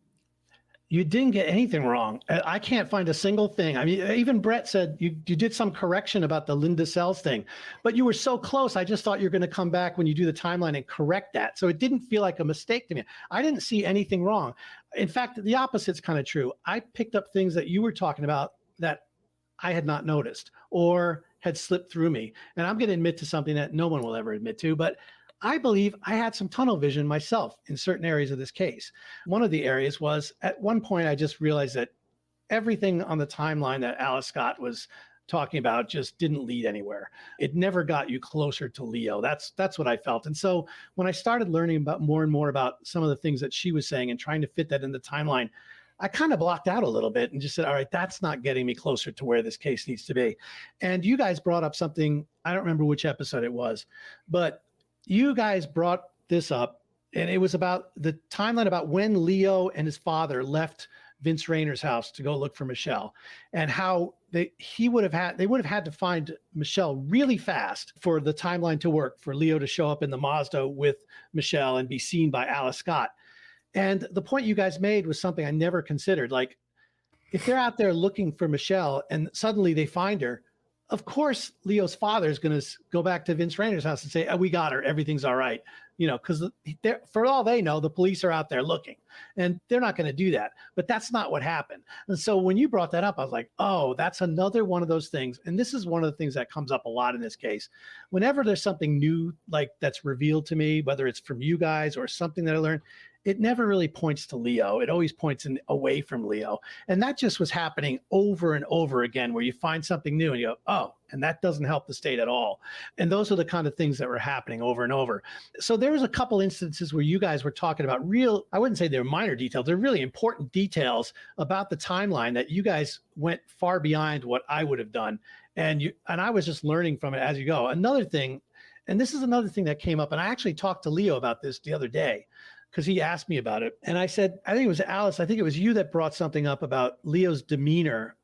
You didn't get anything wrong. I can't find a single thing. I mean, even Brett said you did some correction about the Linda Sells thing, but you were so close. I just thought you're going to come back when you do the timeline and correct that. So it didn't feel like a mistake to me. I didn't see anything wrong. In fact, the opposite's kind of true. I picked up things that you were talking about that I had not noticed or had slipped through me. And I'm going to admit to something that no one will ever admit to, but I believe I had some tunnel vision myself in certain areas of this case. One of the areas was, at one point, I just realized that everything on the timeline that Alice Scott was talking about just didn't lead anywhere. It never got you closer to Leo. That's what I felt. And so when I started learning about more and more about some of the things that she was saying and trying to fit that in the timeline, I kind of blocked out a little bit and just said, all right, that's not getting me closer to where this case needs to be. And you guys brought up something, I don't remember which episode it was, but you guys brought this up, and it was about the timeline about when Leo and his father left Vince Raynor's house to go look for Michelle, and how they would have had to find Michelle really fast for the timeline to work, for Leo to show up in the Mazda with Michelle and be seen by Alice Scott. And the point you guys made was something I never considered. Like, if they're out there looking for Michelle and suddenly they find her, of course, Leo's father is going to go back to Vince Raynor's house and say, oh, we got her. Everything's all right. Because for all they know, the police are out there looking, and they're not going to do that. But that's not what happened. And so when you brought that up, I was like, oh, that's another one of those things. And this is one of the things that comes up a lot in this case. Whenever there's something new, like that's revealed to me, whether it's from you guys or something that I learned, it never really points to Leo. It always points away from Leo. And that just was happening over and over again, where you find something new and you go, oh, and that doesn't help the state at all. And those are the kind of things that were happening over and over. So there was a couple instances where you guys were talking about I wouldn't say they're minor details, they're really important details about the timeline that you guys went far beyond what I would have done. And I was just learning from it as you go. Another thing, and this is another thing that came up, and I actually talked to Leo about this the other day, because he asked me about it. And I said, I think it was Alice, I think it was you that brought something up about Leo's demeanor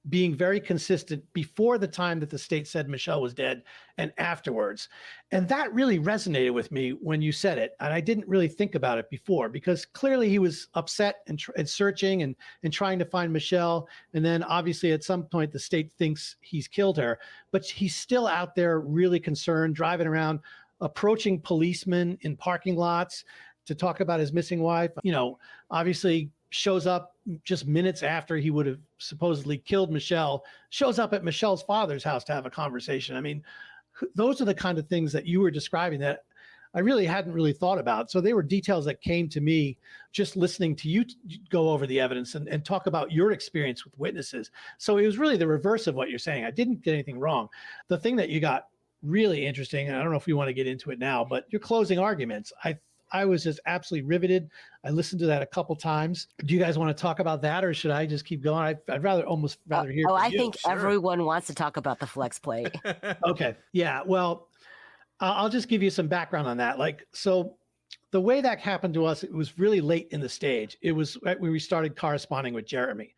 being very consistent before the time that the state said Michelle was dead and afterwards. And that really resonated with me when you said it. And I didn't really think about it before, because clearly he was upset and searching and trying to find Michelle. And then obviously at some point the state thinks he's killed her, but he's still out there really concerned, driving around, approaching policemen in parking lots to talk about his missing wife. Obviously shows up just minutes after he would have supposedly killed Michelle, shows up at Michelle's father's house to have a conversation. I mean, those are the kind of things that you were describing that I really hadn't really thought about. So they were details that came to me just listening to you go over the evidence and talk about your experience with witnesses. So it was really the reverse of what you're saying. I didn't get anything wrong. The thing that you got really interesting, and I don't know if we want to get into it now, but your closing arguments, I was just absolutely riveted. I listened to that a couple times. Do you guys want to talk about that, or should I just keep going? I'd rather hear. I you. think everyone wants to talk about the flex plate. Okay. Yeah. Well, I'll just give you some background on that. So the way that happened to us, it was really late in the stage. It was right when we started corresponding with Jeremy,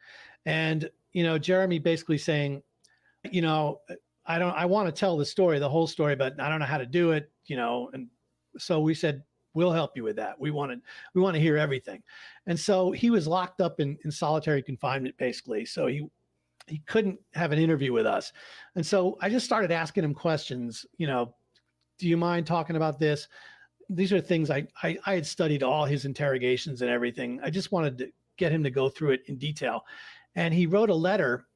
and Jeremy basically saying, I want to tell the whole story, but I don't know how to do it. And so we said, we'll help you with that. We want to hear everything. And so he was locked up in solitary confinement, basically. So he couldn't have an interview with us. And so I just started asking him questions. Do you mind talking about this? These are things I had studied all his interrogations and everything. I just wanted to get him to go through it in detail. And he wrote a letter,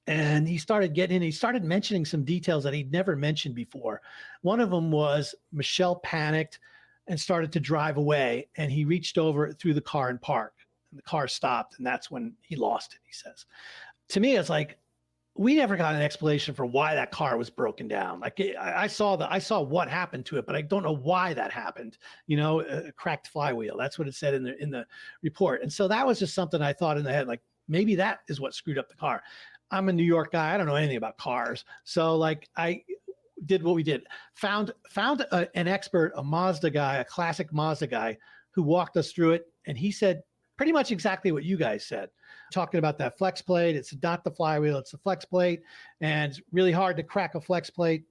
and he started mentioning some details that he'd never mentioned before. One of them was Michelle panicked and started to drive away, and he reached over through the car and parked, and the car stopped, and that's when he lost it, he says. To me, it's like, we never got an explanation for why that car was broken down. Like, I saw what happened to it, but I don't know why that happened. A cracked flywheel. That's what it said in the report. And so that was just something I thought in the head, like, maybe that is what screwed up the car. I'm a New York guy. I don't know anything about cars. So I did what we did. Found an expert, a Mazda guy, a classic Mazda guy, who walked us through it. And he said pretty much exactly what you guys said, talking about that flex plate. It's not the flywheel, it's the flex plate. And it's really hard to crack a flex plate.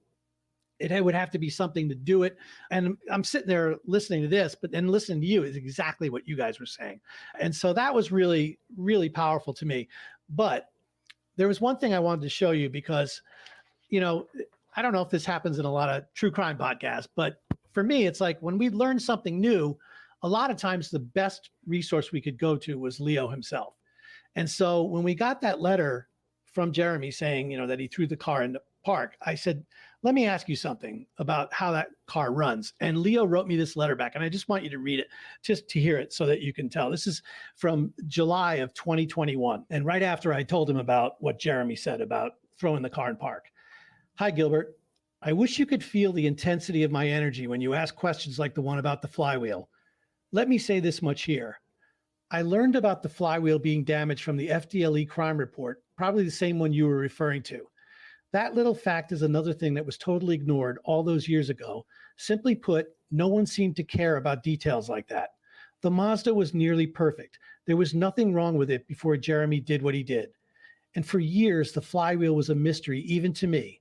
It would have to be something to do it. And I'm sitting there listening to this, but then listening to you is exactly what you guys were saying. And so that was really, really powerful to me. But there was one thing I wanted to show you, because, I don't know if this happens in a lot of true crime podcasts, but for me, it's like when we learn something new, a lot of times the best resource we could go to was Leo himself. And so when we got that letter from Jeremy saying, that he threw the car in the park, I said, let me ask you something about how that car runs. And Leo wrote me this letter back, and I just want you to read it, just to hear it so that you can tell. This is from July of 2021. And right after I told him about what Jeremy said about throwing the car in park. Hi, Gilbert. I wish you could feel the intensity of my energy when you ask questions like the one about the flywheel. Let me say this much here. I learned about the flywheel being damaged from the FDLE crime report, probably the same one you were referring to. That little fact is another thing that was totally ignored all those years ago. Simply put, no one seemed to care about details like that. The Mazda was nearly perfect. There was nothing wrong with it before Jeremy did what he did. And for years, the flywheel was a mystery, even to me.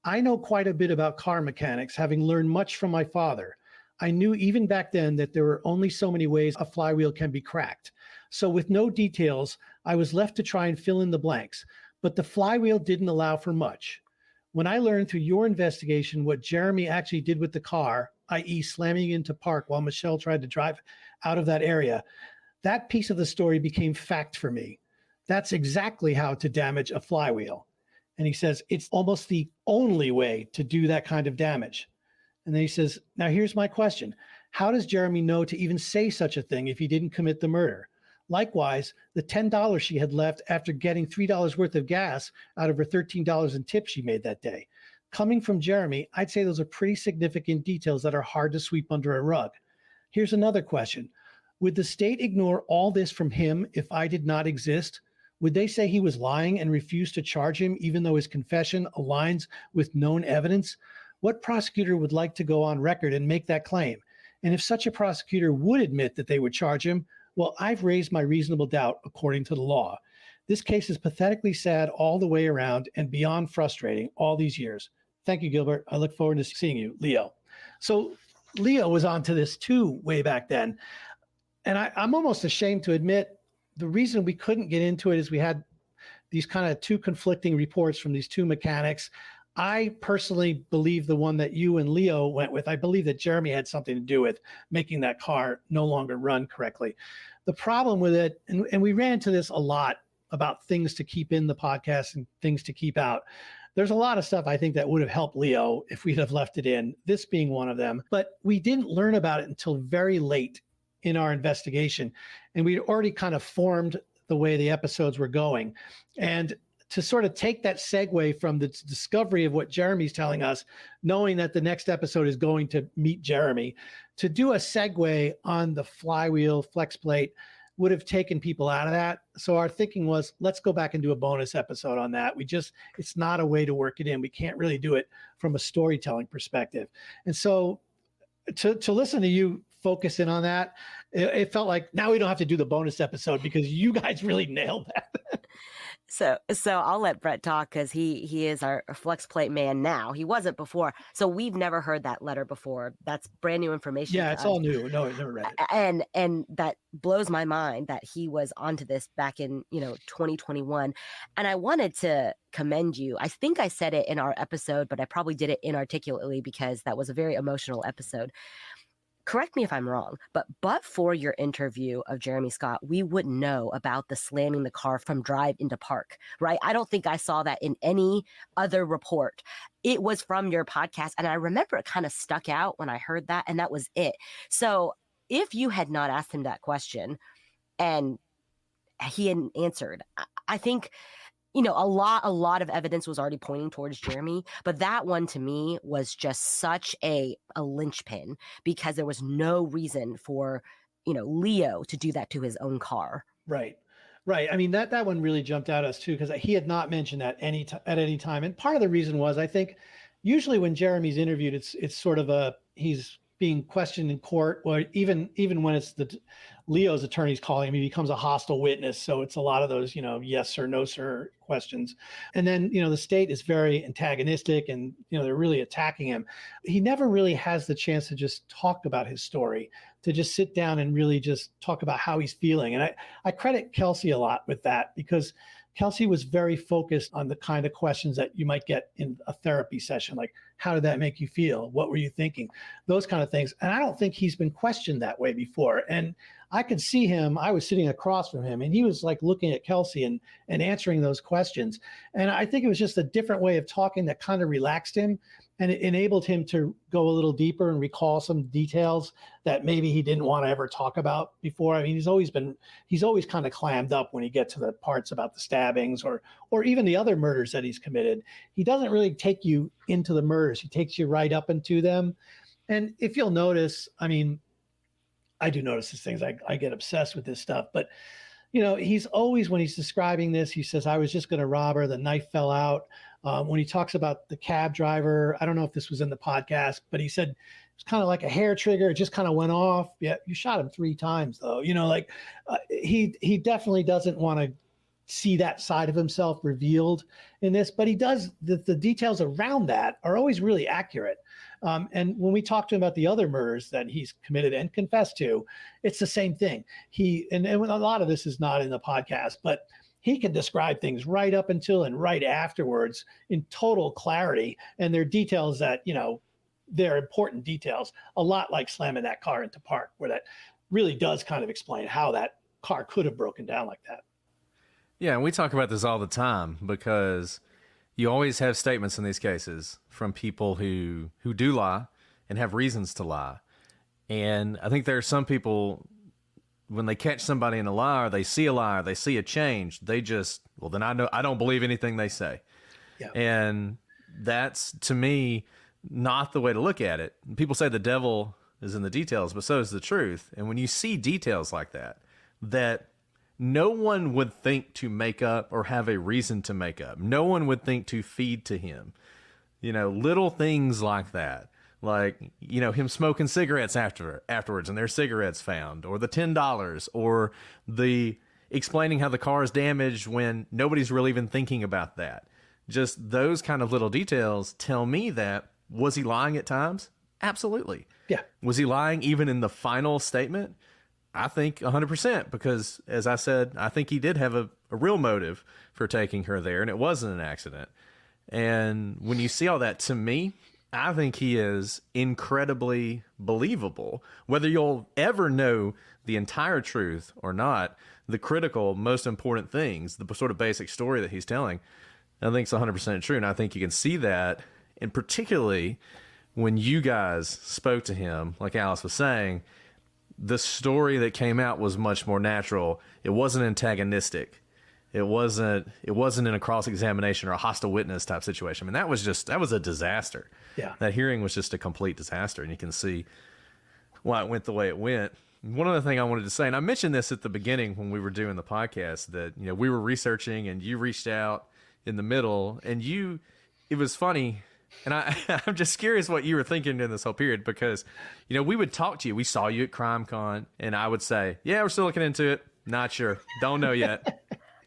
I know quite a bit about car mechanics, having learned much from my father. I knew even back then that there were only so many ways a flywheel can be cracked. So with no details, I was left to try and fill in the blanks. But the flywheel didn't allow for much. When I learned through your investigation what Jeremy actually did with the car, i.e. slamming into park while Michelle tried to drive out of that area, that piece of the story became fact for me. That's exactly how to damage a flywheel. And he says, it's almost the only way to do that kind of damage. And then he says, now here's my question. How does Jeremy know to even say such a thing if he didn't commit the murder? Likewise, the $10 she had left after getting $3 worth of gas out of her $13 in tips she made that day. Coming from Jeremy, I'd say those are pretty significant details that are hard to sweep under a rug. Here's another question. Would the state ignore all this from him if I did not exist? Would they say he was lying and refuse to charge him even though his confession aligns with known evidence? What prosecutor would like to go on record and make that claim? And if such a prosecutor would admit that they would charge him, well, I've raised my reasonable doubt according to the law. This case is pathetically sad all the way around and beyond frustrating all these years. Thank you, Gilbert. I look forward to seeing you, Leo. So Leo was onto this too way back then. And I'm almost ashamed to admit the reason we couldn't get into it is we had these kind of two conflicting reports from these two mechanics. I personally believe the one that you and Leo went with. I believe that Jeremy had something to do with making that car no longer run correctly. The problem with it, and we ran into this a lot about things to keep in the podcast and things to keep out. There's a lot of stuff I think that would have helped Leo if we'd have left it in, this being one of them. But we didn't learn about it until very late in our investigation. And we'd already kind of formed the way the episodes were going. And to sort of take that segue from the discovery of what Jeremy's telling us, knowing that the next episode is going to meet Jeremy, to do a segue on the flywheel flex plate would have taken people out of that. So our thinking was, let's go back and do a bonus episode on that. It's not a way to work it in. We can't really do it from a storytelling perspective. And so to listen to you focus in on that, it felt like now we don't have to do the bonus episode because you guys really nailed that. So I'll let Brett talk because he is our flex plate man now. He wasn't before. So we've never heard that letter before. That's brand new information. Yeah, it's all new. No, I've never read it. And that blows my mind that he was onto this back in 2021. And I wanted to commend you. I think I said it in our episode, but I probably did it inarticulately because that was a very emotional episode. Correct me if I'm wrong, but for your interview of Jeremy Scott, we wouldn't know about the slamming the car from drive into park, right? I don't think I saw that in any other report. It was from your podcast. And I remember it kind of stuck out when I heard that, and that was it. So if you had not asked him that question and he hadn't answered, I think a lot of evidence was already pointing towards Jeremy, but that one to me was just such a linchpin because there was no reason for, Leo to do that to his own car. Right. I mean, that one really jumped out at us too, because he had not mentioned that at any time. And part of the reason was, I think usually when Jeremy's interviewed, it's sort of he's being questioned in court, or even when it's Leo's attorneys calling him, he becomes a hostile witness. So it's a lot of those, yes sir, no sir questions. And then, the state is very antagonistic and, they're really attacking him. He never really has the chance to just talk about his story, to just sit down and really just talk about how he's feeling. And I credit Kelsey a lot with that, because Kelsey was very focused on the kind of questions that you might get in a therapy session, like, how did that make you feel? What were you thinking? Those kind of things. And I don't think he's been questioned that way before. And I could see him, I was sitting across from him, and he was like looking at Kelsey and answering those questions. And I think it was just a different way of talking that kind of relaxed him, and it enabled him to go a little deeper and recall some details that maybe he didn't want to ever talk about before. I mean, he's always kind of clammed up when he gets to the parts about the stabbings or even the other murders that he's committed. He doesn't really take you into the murders. He takes you right up into them. And if you'll notice, I mean, I do notice these things. I get obsessed with this stuff, but he's always, when he's describing this, he says, I was just going to rob her. The knife fell out. When he talks about the cab driver, I don't know if this was in the podcast, but he said it's kind of like a hair trigger. It just kind of went off. Yeah. You shot him 3 times though, he definitely doesn't want to see that side of himself revealed in this, but he does. The details around that are always really accurate. And when we talk to him about the other murders that he's committed and confessed to, it's the same thing. And a lot of this is not in the podcast, but he can describe things right up until and right afterwards in total clarity. And they're details that, they're important details, a lot like slamming that car into park, where that really does kind of explain how that car could have broken down like that. Yeah, and we talk about this all the time because you always have statements in these cases from people who do lie and have reasons to lie. And I think there are some people, when they catch somebody in a lie, or they see a lie, or they see a change, they just, well, then I don't believe anything they say. Yeah. And that's, to me, not the way to look at it. People say the devil is in the details, but so is the truth. And when you see details like that no one would think to make up or have a reason to make up. No one would think to feed to him. Little things like that. Like, him smoking cigarettes afterwards and there's cigarettes found, or the $10, or the explaining how the car is damaged when nobody's really even thinking about that. Just those kind of little details tell me that, was he lying at times? Absolutely. Yeah. Was he lying even in the final statement? I think 100%, because as I said, I think he did have a real motive for taking her there, and it wasn't an accident. And when you see all that, to me, I think he is incredibly believable. Whether you'll ever know the entire truth or not, the critical, most important things, the sort of basic story that he's telling, I think it's 100% true. And I think you can see that, and particularly when you guys spoke to him, like Alice was saying, the story that came out was much more natural. It wasn't antagonistic. It wasn't in a cross-examination or a hostile witness type situation. I mean, that was a disaster. Yeah. That hearing was just a complete disaster, and you can see why it went the way it went. One other thing I wanted to say, and I mentioned this at the beginning when we were doing the podcast, that, you know, we were researching and you reached out in the middle, and it was funny. And I'm just curious what you were thinking in this whole period, because, you know, we would talk to you. We saw you at CrimeCon, and I would say, yeah, we're still looking into it. Not sure. Don't know yet.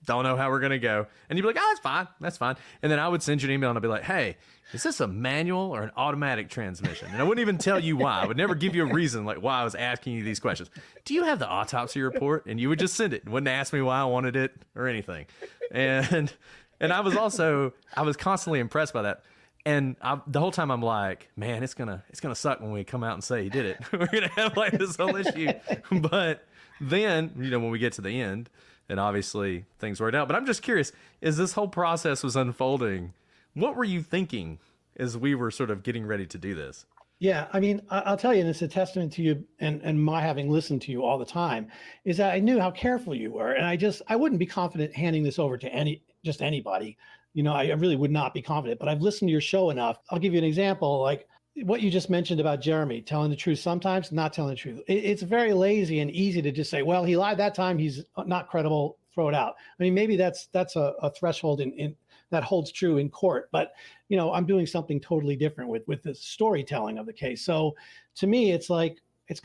Don't know how we're going to go. And you'd be like, oh, that's fine. That's fine. And then I would send you an email and I'd be like, hey, is this a manual or an automatic transmission? And I wouldn't even tell you why. I would never give you a reason like why I was asking you these questions. Do you have the autopsy report? And you would just send it. Wouldn't ask me why I wanted it or anything. And I was constantly impressed by that. And the whole time I'm like, man, it's gonna suck when we come out and say he did it. We're gonna have like this whole issue. But then, you know, when we get to the end, and obviously things worked out. But I'm just curious, as this whole process was unfolding, what were you thinking as we were sort of getting ready to do this? Yeah, I mean, I'll tell you, and it's a testament to you and my having listened to you all the time, is that I knew how careful you were. And I wouldn't be confident handing this over to anybody. You know, I really would not be confident, but I've listened to your show enough. I'll give you an example, like what you just mentioned about Jeremy, telling the truth sometimes, not telling the truth. It's very lazy and easy to just say, well, he lied that time, he's not credible, throw it out. I mean, maybe that's a threshold in that holds true in court, but, you know, I'm doing something totally different with the storytelling of the case. So to me, it's kind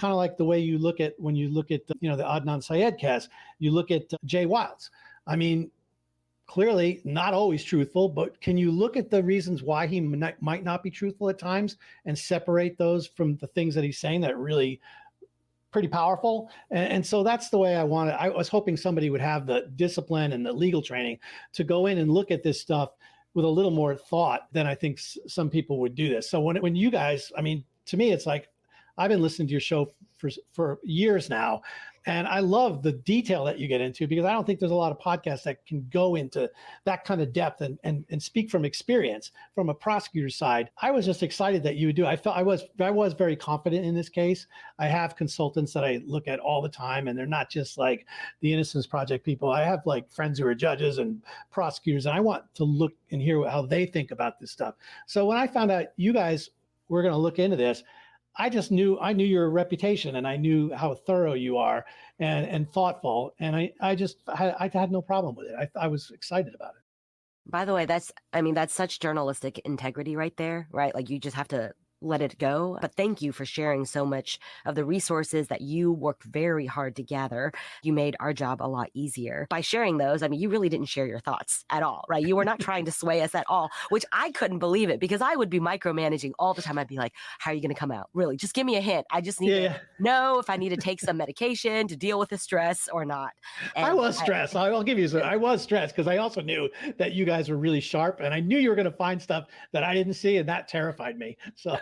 of like the way you look at, when you look at, you know, the Adnan Syed case, you look at Jay Wilds. I mean, clearly not always truthful, but can you look at the reasons why he might not be truthful at times and separate those from the things that he's saying that are really pretty powerful? And so that's the way I want it. I was hoping somebody would have the discipline and the legal training to go in and look at this stuff with a little more thought than I think some people would do this. So when you guys, I mean, to me, it's like, I've been listening to your show for years now, and I love the detail that you get into, because I don't think there's a lot of podcasts that can go into that kind of depth and speak from experience from a prosecutor's side. I was just excited that you would do it. I was very confident in this case. I have consultants that I look at all the time, and they're not just like the Innocence Project people. I have like friends who are judges and prosecutors, and I want to look and hear how they think about this stuff. So when I found out you guys were going to look into this, I knew your reputation, and I knew how thorough you are and thoughtful. And I had no problem with it. I was excited about it. By the way, that's such journalistic integrity right there, right? Like, you just have to let it go. But thank you for sharing so much of the resources that you worked very hard to gather. You made our job a lot easier by sharing those. I mean, you really didn't share your thoughts at all, right? You were not trying to sway us at all, which I couldn't believe it, because I would be micromanaging all the time. I'd be like, how are you going to come out? Really, just give me a hint. I just need to know if I need to take some medication to deal with the stress or not. And I was stressed. I'll give you some. I was stressed because I also knew that you guys were really sharp, and I knew you were going to find stuff that I didn't see, and that terrified me. So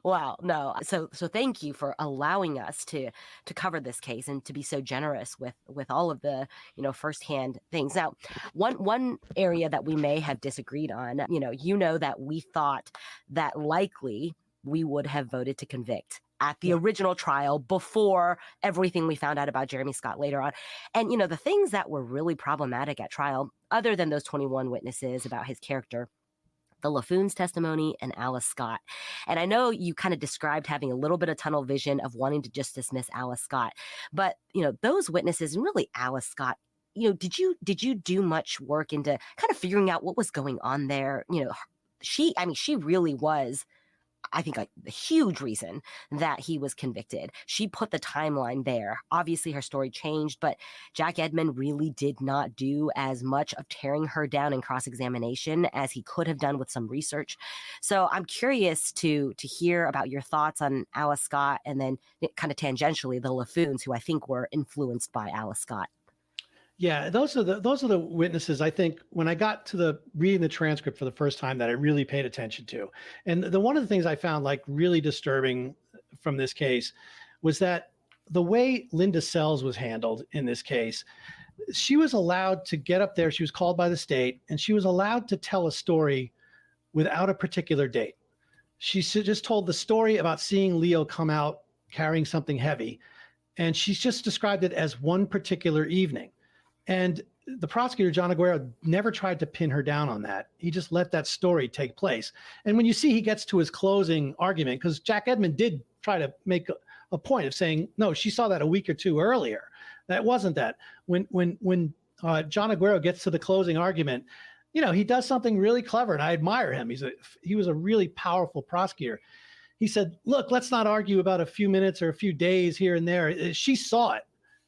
wow, no. So thank you for allowing us to cover this case and to be so generous with all of the, you know, firsthand things. Now, one area that we may have disagreed on, you know that we thought that likely we would have voted to convict at the original trial before everything we found out about Jeremy Scott later on. And, you know, the things that were really problematic at trial, other than those 21 witnesses about his character, the LaFoon's testimony and Alice Scott. And I know you kind of described having a little bit of tunnel vision of wanting to just dismiss Alice Scott, but, you know, those witnesses and really Alice Scott, you know, did you do much work into kind of figuring out what was going on there? You know, she really was, I think, a huge reason that he was convicted. She put the timeline there. Obviously, her story changed, but Jack Edmond really did not do as much of tearing her down in cross-examination as he could have done with some research. So I'm curious to hear about your thoughts on Alice Scott, and then kind of tangentially the Laffoons, who I think were influenced by Alice Scott. Yeah, those are the witnesses. I think when I got to the reading the transcript for the first time that I really paid attention to, and one of the things I found like really disturbing from this case was that the way Linda Sells was handled in this case, she was allowed to get up there. She was called by the state, and she was allowed to tell a story without a particular date. She just told the story about seeing Leo come out carrying something heavy, and she's just described it as one particular evening. And the prosecutor, John Aguero, never tried to pin her down on that. He just let that story take place. And when you see he gets to his closing argument, because Jack Edmond did try to make a point of saying, no, she saw that a week or two earlier. That wasn't that. When John Aguero gets to the closing argument, you know, he does something really clever, and I admire him. He was a really powerful prosecutor. He said, look, let's not argue about a few minutes or a few days here and there. She saw it.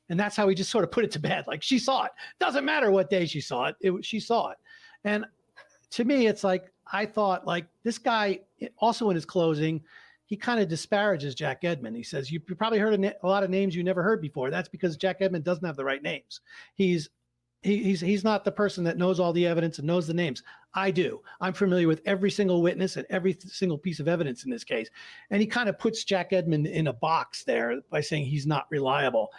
And that's how he just sort of put it to bed. Like, she saw it. Doesn't matter what day she saw it. She saw it. And to me, it's like, I thought, like, this guy also in his closing, he kind of disparages Jack Edmond. He says, you probably heard a lot of names you never heard before. That's because Jack Edmond doesn't have the right names. He's not the person that knows all the evidence and knows the names. I do. I'm familiar with every single witness and every single piece of evidence in this case. And he kind of puts Jack Edmond in a box there by saying he's not reliable.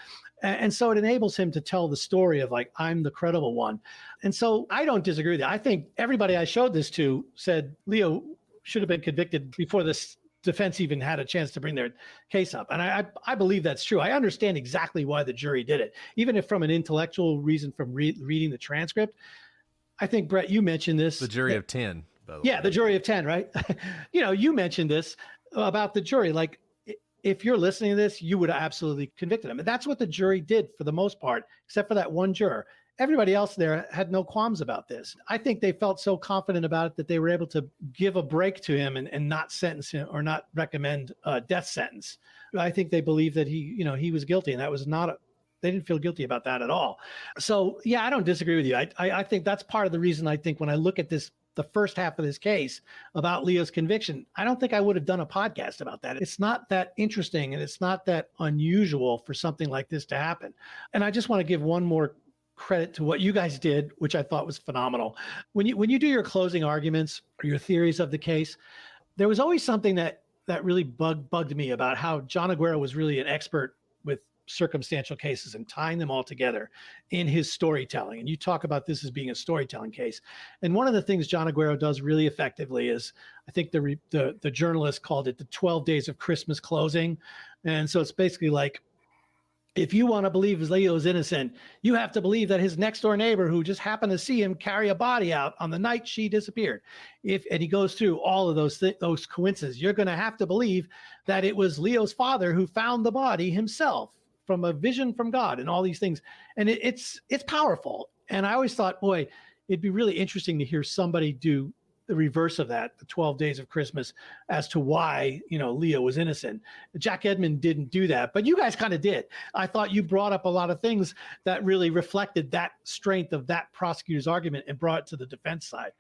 And so it enables him to tell the story of, like, I'm the credible one. And so I don't disagree with you. I think everybody I showed this to said Leo should have been convicted before this defense even had a chance to bring their case up. And I believe that's true. I understand exactly why the jury did it, even if from an intellectual reason from reading the transcript. I think, Brett, you mentioned this. The jury of 10, by the way. Yeah, the jury of 10, right? You know, you mentioned this about the jury. Like, if you're listening to this, you would have absolutely convicted him. And that's what the jury did for the most part, except for that one juror. Everybody else there had no qualms about this. I think they felt so confident about it that they were able to give a break to him and not sentence him or not recommend a death sentence. I think they believed that he was guilty, and that was not they didn't feel guilty about that at all. So yeah, I don't disagree with you. I think that's part of the reason. I think when I look at this, the first half of this case about Leo's conviction, I don't think I would have done a podcast about that. It's not that interesting, and it's not that unusual for something like this to happen. And I just want to give one more credit to what you guys did, which I thought was phenomenal. When you do your closing arguments or your theories of the case, there was always something that really bugged me about how John Aguero was really an expert with circumstantial cases and tying them all together in his storytelling. And you talk about this as being a storytelling case. And one of the things John Aguero does really effectively is, I think the journalist called it the 12 days of Christmas closing. And so it's basically like, if you want to believe Leo is innocent, you have to believe that his next door neighbor who just happened to see him carry a body out on the night she disappeared. And he goes through all of those coincidences. You're going to have to believe that it was Leo's father who found the body himself from a vision from God and all these things. And it's powerful. And I always thought, boy, it'd be really interesting to hear somebody do the reverse of that, the 12 days of Christmas, as to why, Leo was innocent. Jack Edmond didn't do that, but you guys kind of did. I thought you brought up a lot of things that really reflected that strength of that prosecutor's argument and brought it to the defense side.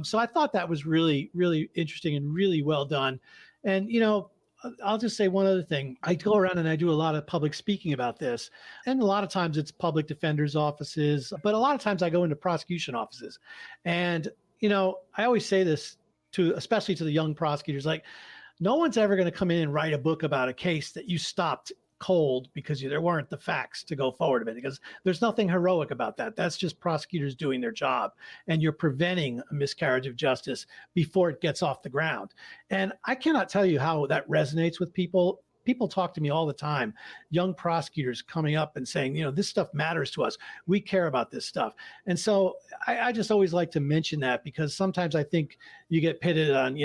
So I thought that was really, really interesting and really well done. And, I'll just say one other thing. I go around and I do a lot of public speaking about this. And a lot of times it's public defenders' offices, but a lot of times I go into prosecution offices. And I always say this especially to the young prosecutors, like, no one's ever going to come in and write a book about a case that you stopped cold because there weren't the facts to go forward with it, because there's nothing heroic about that. That's just prosecutors doing their job, and you're preventing a miscarriage of justice before it gets off the ground. And I cannot tell you how that resonates with people. People talk to me all the time, young prosecutors coming up and saying, this stuff matters to us. We care about this stuff. And so I just always like to mention that, because sometimes I think you get pitted on,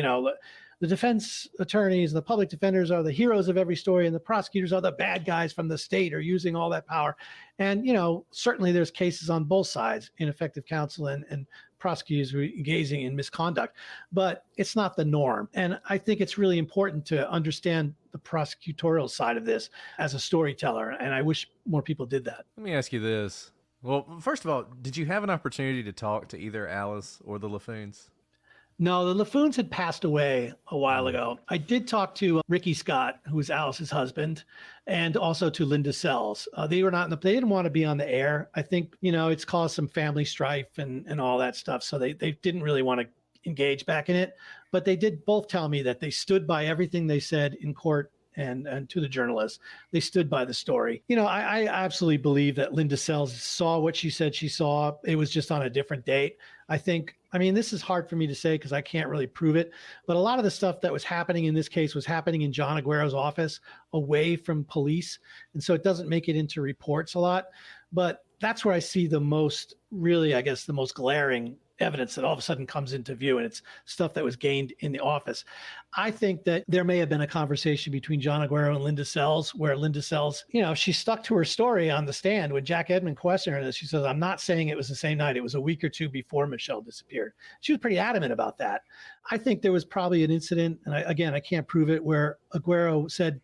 the defense attorneys, the public defenders are the heroes of every story, and the prosecutors are the bad guys from the state or using all that power. And, certainly there's cases on both sides, ineffective counsel and prosecutors engaging in misconduct, but it's not the norm. And I think it's really important to understand the prosecutorial side of this as a storyteller. And I wish more people did that. Let me ask you this. Well, first of all, did you have an opportunity to talk to either Alice or the LaFoons? No, the LaFoons had passed away a while ago. I did talk to Ricky Scott, who was Alice's husband, and also to Linda Sells. They didn't want to be on the air. I think, it's caused some family strife and all that stuff. So they didn't really want to engage back in it. But they did both tell me that they stood by everything they said in court and to the journalists. They stood by the story. I absolutely believe that Linda Sells saw what she said she saw. It was just on a different date. This is hard for me to say because I can't really prove it, but a lot of the stuff that was happening in this case was happening in John Aguero's office away from police. And so it doesn't make it into reports a lot, but that's where I see the most glaring evidence that all of a sudden comes into view, and it's stuff that was gained in the office. I think that there may have been a conversation between John Aguero and Linda Sells where Linda Sells, she stuck to her story on the stand when Jack Edmond questioned her. And she says, I'm not saying it was the same night. It was a week or two before Michelle disappeared. She was pretty adamant about that. I think there was probably an incident, and I can't prove it, where Aguero said,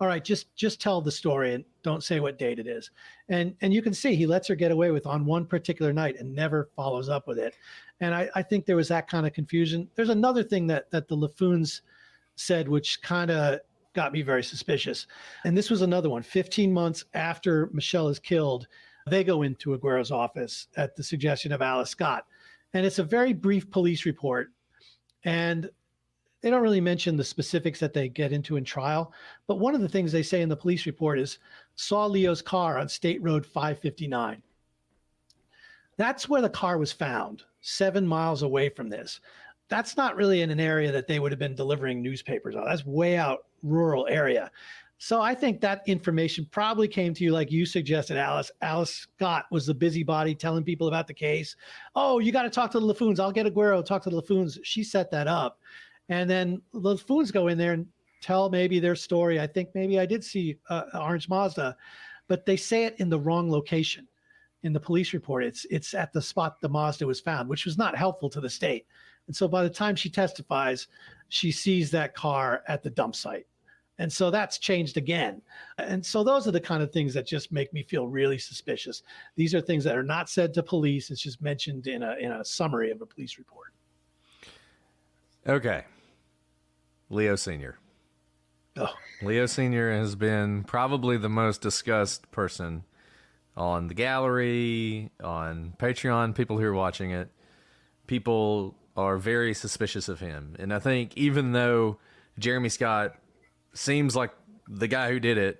all right, just tell the story and don't say what date it is. And you can see he lets her get away with on one particular night and never follows up with it. And I think there was that kind of confusion. There's another thing that the LaFoons said, which kind of got me very suspicious. And this was another one. 15 months after Michelle is killed, they go into Aguero's office at the suggestion of Alice Scott. And it's a very brief police report. And they don't really mention the specifics that they get into in trial, but one of the things they say in the police report is saw Leo's car on State Road 559. That's where the car was found, 7 miles away from this. That's not really in an area that they would have been delivering newspapers on. That's way out rural area. So I think that information probably came to you like you suggested, Alice. Alice Scott was the busybody telling people about the case. Oh, you got to talk to the LaFoons. I'll get Aguero, talk to the LaFoons. She set that up. And then the LaFoons go in there and tell maybe their story. I think maybe I did see Orange Mazda, but they say it in the wrong location in the police report. It's at the spot the Mazda was found, which was not helpful to the state. And so by the time she testifies, she sees that car at the dump site. And so that's changed again. And so those are the kind of things that just make me feel really suspicious. These are things that are not said to police. It's just mentioned in a summary of a police report. Okay. Leo Sr. Oh. Leo Sr. has been probably the most discussed person on the gallery, on Patreon, people who are watching it. People are very suspicious of him. And I think even though Jeremy Scott seems like the guy who did it,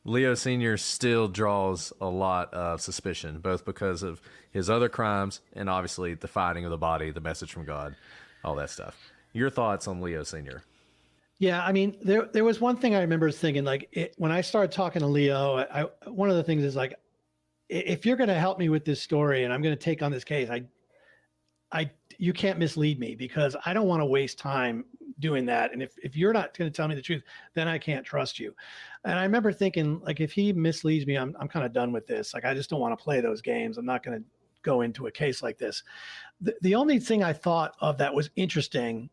Leo Sr. still draws a lot of suspicion, both because of his other crimes and obviously the finding of the body, the message from God, all that stuff. Your thoughts on Leo Sr.? Yeah, there was one thing I remember thinking, when I started talking to Leo, one of the things is if you're going to help me with this story and I'm going to take on this case, you can't mislead me because I don't want to waste time doing that. And if you're not going to tell me the truth, then I can't trust you. And I remember thinking, if he misleads me, I'm kind of done with this. I just don't want to play those games. I'm not going to go into a case like this. The only thing I thought of that was interesting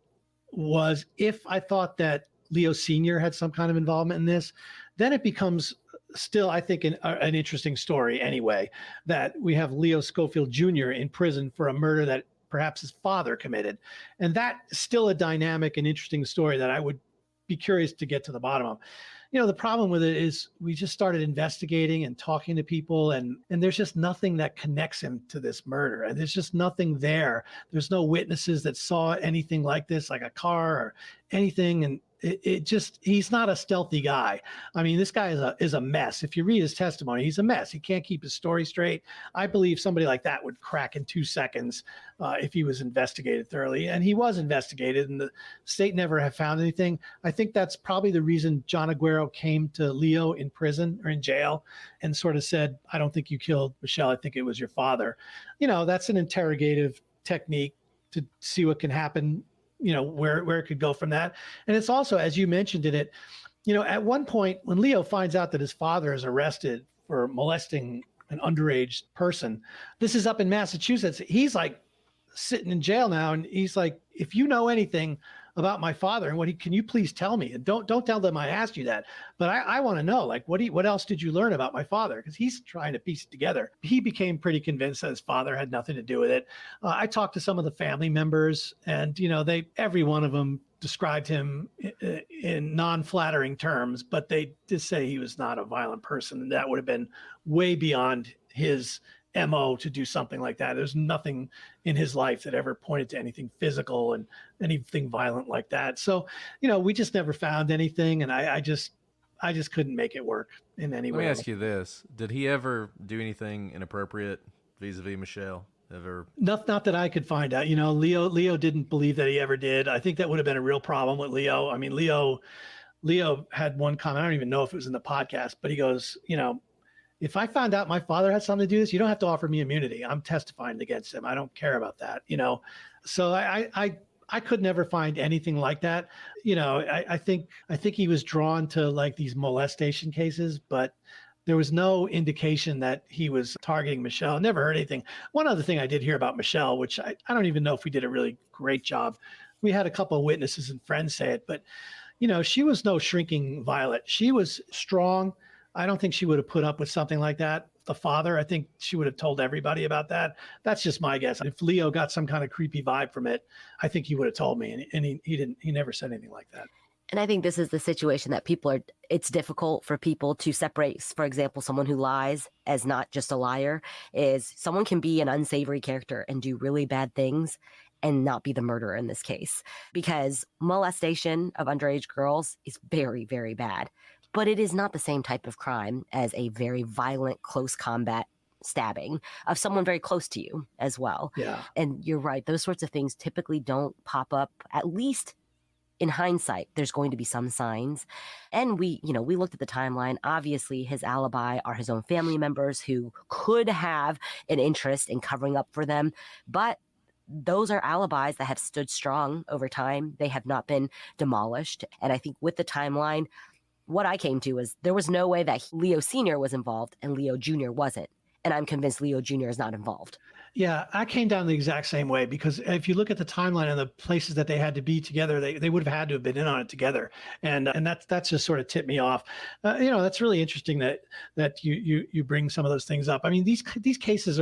was if I thought that Leo Sr. had some kind of involvement in this, then it becomes still, I think, an interesting story anyway, that we have Leo Schofield Jr. in prison for a murder that perhaps his father committed. And that's still a dynamic and interesting story that I would be curious to get to the bottom of. The problem with it is we just started investigating and talking to people and there's just nothing that connects him to this murder. And there's just nothing there. There's no witnesses that saw anything like this, like a car or anything. And he's not a stealthy guy. This guy is a mess. If you read his testimony, he's a mess. He can't keep his story straight. I believe somebody like that would crack in 2 seconds if he was investigated thoroughly. And he was investigated and the state never have found anything. I think that's probably the reason John Aguero came to Leo in prison or in jail and sort of said, I don't think you killed Michelle. I think it was your father. That's an interrogative technique to see what can happen where it could go from that. And it's also, as you mentioned in it, at one point when Leo finds out that his father is arrested for molesting an underage person, this is up in Massachusetts. He's like sitting in jail now, and he's like, if you know anything about my father and can you please tell me? And don't tell them I asked you that, but I want to know, like, what else did you learn about my father? Because he's trying to piece it together. He became pretty convinced that his father had nothing to do with it. I talked to some of the family members, and every one of them described him in non-flattering terms, but they did say he was not a violent person, and that would have been way beyond his MO to do something like that. There's nothing in his life that ever pointed to anything physical and anything violent like that. So, we just never found anything, and I just couldn't make it work in any way. Let me ask you this: did he ever do anything inappropriate vis-a-vis Michelle? Ever? Not that I could find out. Leo didn't believe that he ever did. I think that would have been a real problem with Leo. I mean, Leo had one comment. I don't even know if it was in the podcast, but he goes, if I found out my father had something to do with this, you don't have to offer me immunity. I'm testifying against him. I don't care about that, So I could never find anything like that. I think he was drawn to like these molestation cases, but there was no indication that he was targeting Michelle. Never heard anything. One other thing I did hear about Michelle, which I don't even know if we did a really great job. We had a couple of witnesses and friends say it, but she was no shrinking violet. She was strong. I don't think she would have put up with something like that. The father, I think she would have told everybody about that. That's just my guess. If Leo got some kind of creepy vibe from it, I think he would have told me, and he didn't. He never said anything like that. And I think this is the situation that it's difficult for people to separate, for example, someone who lies as not just a liar. Is someone can be an unsavory character and do really bad things and not be the murderer in this case, because molestation of underage girls is very, very bad. But it is not the same type of crime as a very violent, close combat stabbing of someone very close to you as well. Yeah. And you're right. Those sorts of things typically don't pop up, at least in hindsight. There's going to be some signs. And we looked at the timeline. Obviously, his alibi are his own family members who could have an interest in covering up for them. But those are alibis that have stood strong over time. They have not been demolished. And I think with the timeline, what I came to is there was no way that Leo Sr. was involved and Leo Jr. wasn't. And I'm convinced Leo Jr. is not involved. Yeah, I came down the exact same way, because if you look at the timeline and the places that they had to be together, they would have had to have been in on it together. And that's just sort of tipped me off. That's really interesting that you bring some of those things up. I mean, these cases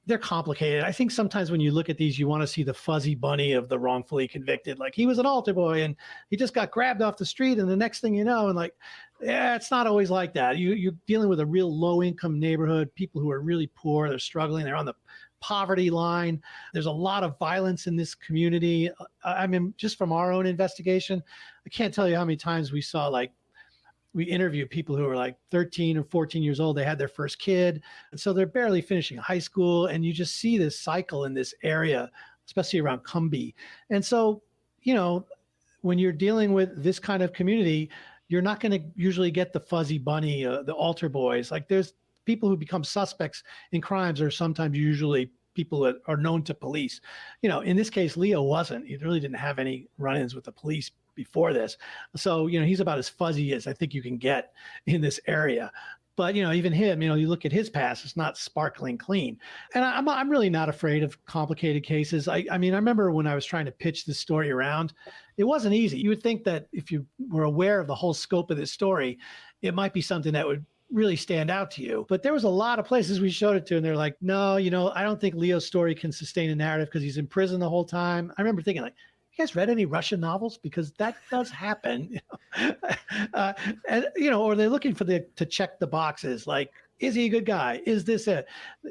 they're complicated. I think sometimes when you look at these, you want to see the fuzzy bunny of the wrongfully convicted. Like, he was an altar boy and he just got grabbed off the street, and the next thing you know, and like, yeah, it's not always like that. You're dealing with a real low income neighborhood, people who are really poor, they're struggling, they're on the poverty line. There's a lot of violence in this community. I mean, just from our own investigation, I can't tell you how many times we interviewed people who were like 13 or 14 years old. They had their first kid. And so they're barely finishing high school. And you just see this cycle in this area, especially around Cumbie. And so, when you're dealing with this kind of community, you're not going to usually get the fuzzy bunny, the altar boys. Like, there's people who become suspects in crimes are sometimes usually people that are known to police. In this case, Leo wasn't. He really didn't have any run-ins with the police before this. So, he's about as fuzzy as I think you can get in this area. But, even him, you look at his past, it's not sparkling clean. And I'm really not afraid of complicated cases. I mean, I remember when I was trying to pitch this story around, it wasn't easy. You would think that if you were aware of the whole scope of this story, it might be something that would really stand out to you. But there was a lot of places we showed it to, and they're like, no, I don't think Leo's story can sustain a narrative because he's in prison the whole time. I remember thinking, like, you guys read any Russian novels? Because that does happen. Or they're looking for to check the boxes. Like, is he a good guy? Is this it?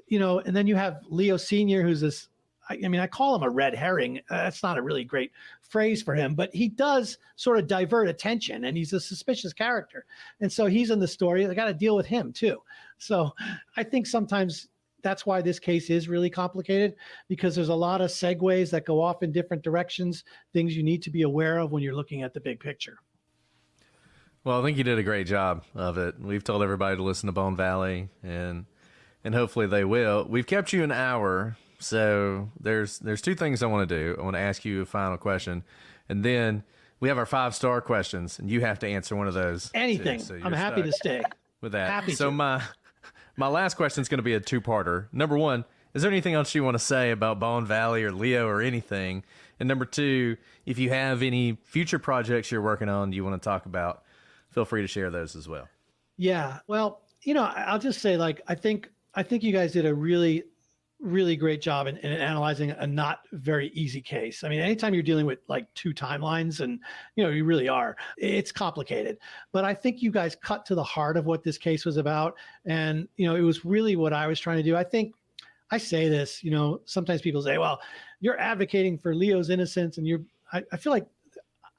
And then you have Leo Sr., who's this, I call him a red herring. That's not a really great phrase for him, but he does sort of divert attention, and he's a suspicious character. And so he's in the story. I got to deal with him too. So I think sometimes that's why this case is really complicated, because there's a lot of segues that go off in different directions, things you need to be aware of when you're looking at the big picture. Well, I think you did a great job of it. We've told everybody to listen to Bone Valley, and hopefully they will. We've kept you an hour, So there's two things I want to do. I want to ask you a final question, and then we have our 5-star questions, and you have to answer one of those. Anything. So I'm happy to stay. With that. Happy so to. my last question is going to be a 2-parter. Number 1, is there anything else you want to say about Bone Valley or Leo or anything? And number 2, if you have any future projects you're working on you want to talk about, feel free to share those as well. Yeah. Well, I'll just say, like, I think you guys did a really, really great job in analyzing a not very easy case. I mean, anytime you're dealing with like 2 timelines, and you really are, it's complicated. But I think you guys cut to the heart of what this case was about, and it was really what I was trying to do. I think I say this, sometimes people say, "Well, you're advocating for Leo's innocence," and I feel like,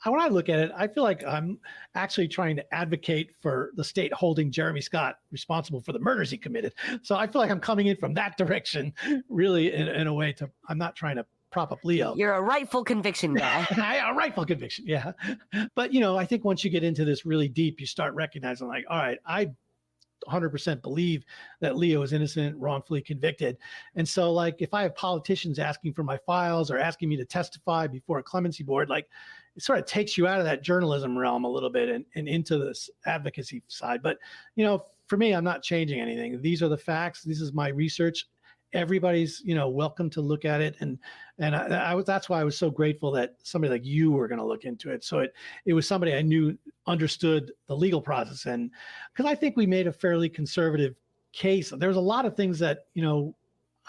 when I look at it, I feel like I'm actually trying to advocate for the state holding Jeremy Scott responsible for the murders he committed. So I feel like I'm coming in from that direction, really, in a way I'm not trying to prop up Leo. You're a rightful conviction guy. A rightful conviction, yeah. But, I think once you get into this really deep, you start recognizing, like, all right, I 100% believe that Leo is innocent, wrongfully convicted. And so, like, if I have politicians asking for my files or asking me to testify before a clemency board, like, it sort of takes you out of that journalism realm a little bit and into this advocacy side. But, for me, I'm not changing anything. These are the facts. This is my research. Everybody's, welcome to look at it. And that's why I was so grateful that somebody like you were going to look into it. So it was somebody I knew understood the legal process. And because I think we made a fairly conservative case. There's a lot of things that,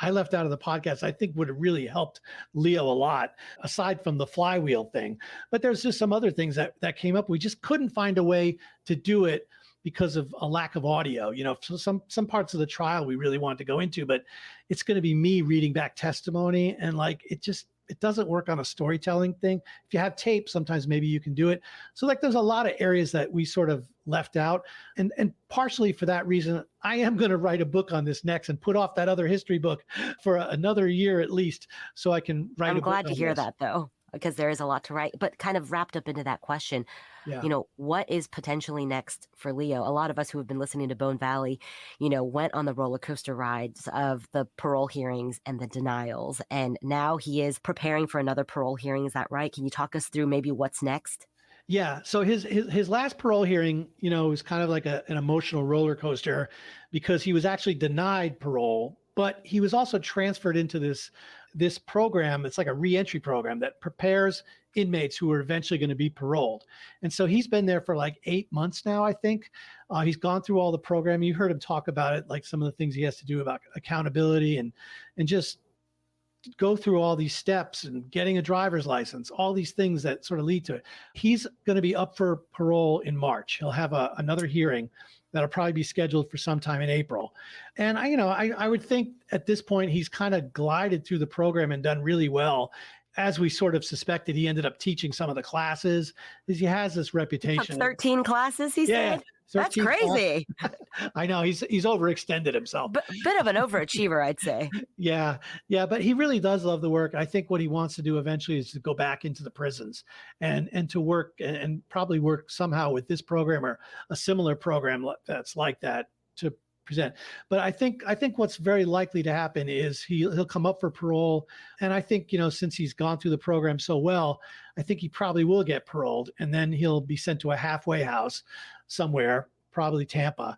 I left out of the podcast I think would have really helped Leo a lot, aside from the flywheel thing. But there's just some other things that came up. We just couldn't find a way to do it because of a lack of audio. So some parts of the trial we really wanted to go into, but it's going to be me reading back testimony, and like it doesn't work on a storytelling thing. If you have tape, sometimes maybe you can do it. So like there's a lot of areas that we sort of left out. And partially for that reason, I am going to write a book on this next and put off that other history book for another year at least, so I can write a book. I'm glad to hear this. that, though, because there is a lot to write. But kind of wrapped up into that question, what is potentially next for Leo? A lot of us who have been listening to Bone Valley, went on the roller coaster rides of the parole hearings and the denials. And now he is preparing for another parole hearing. Is that right? Can you talk us through maybe what's next? Yeah. So his last parole hearing, was kind of like an emotional roller coaster, because he was actually denied parole, but he was also transferred into this program. It's like a reentry program that prepares inmates who are eventually going to be paroled. And so he's been there for like 8 months now, I think. He's gone through all the program. You heard him talk about it, like some of the things he has to do about accountability and just go through all these steps and getting a driver's license, all these things that sort of lead to it. He's going to be up for parole in March. He'll have another hearing that'll probably be scheduled for sometime in April. And I would think at this point, he's kind of glided through the program and done really well. As we sort of suspected, he ended up teaching some of the classes, because he has this reputation. 13 classes, he said? That's crazy. I know, he's overextended himself. Bit of an overachiever, I'd say. Yeah. But he really does love the work. I think what he wants to do eventually is to go back into the prisons and to work and probably work somehow with this program or a similar program that's like that to present. But I think what's very likely to happen is he'll come up for parole. And I think, since he's gone through the program so well, I think he probably will get paroled, and then he'll be sent to a halfway house somewhere, probably Tampa.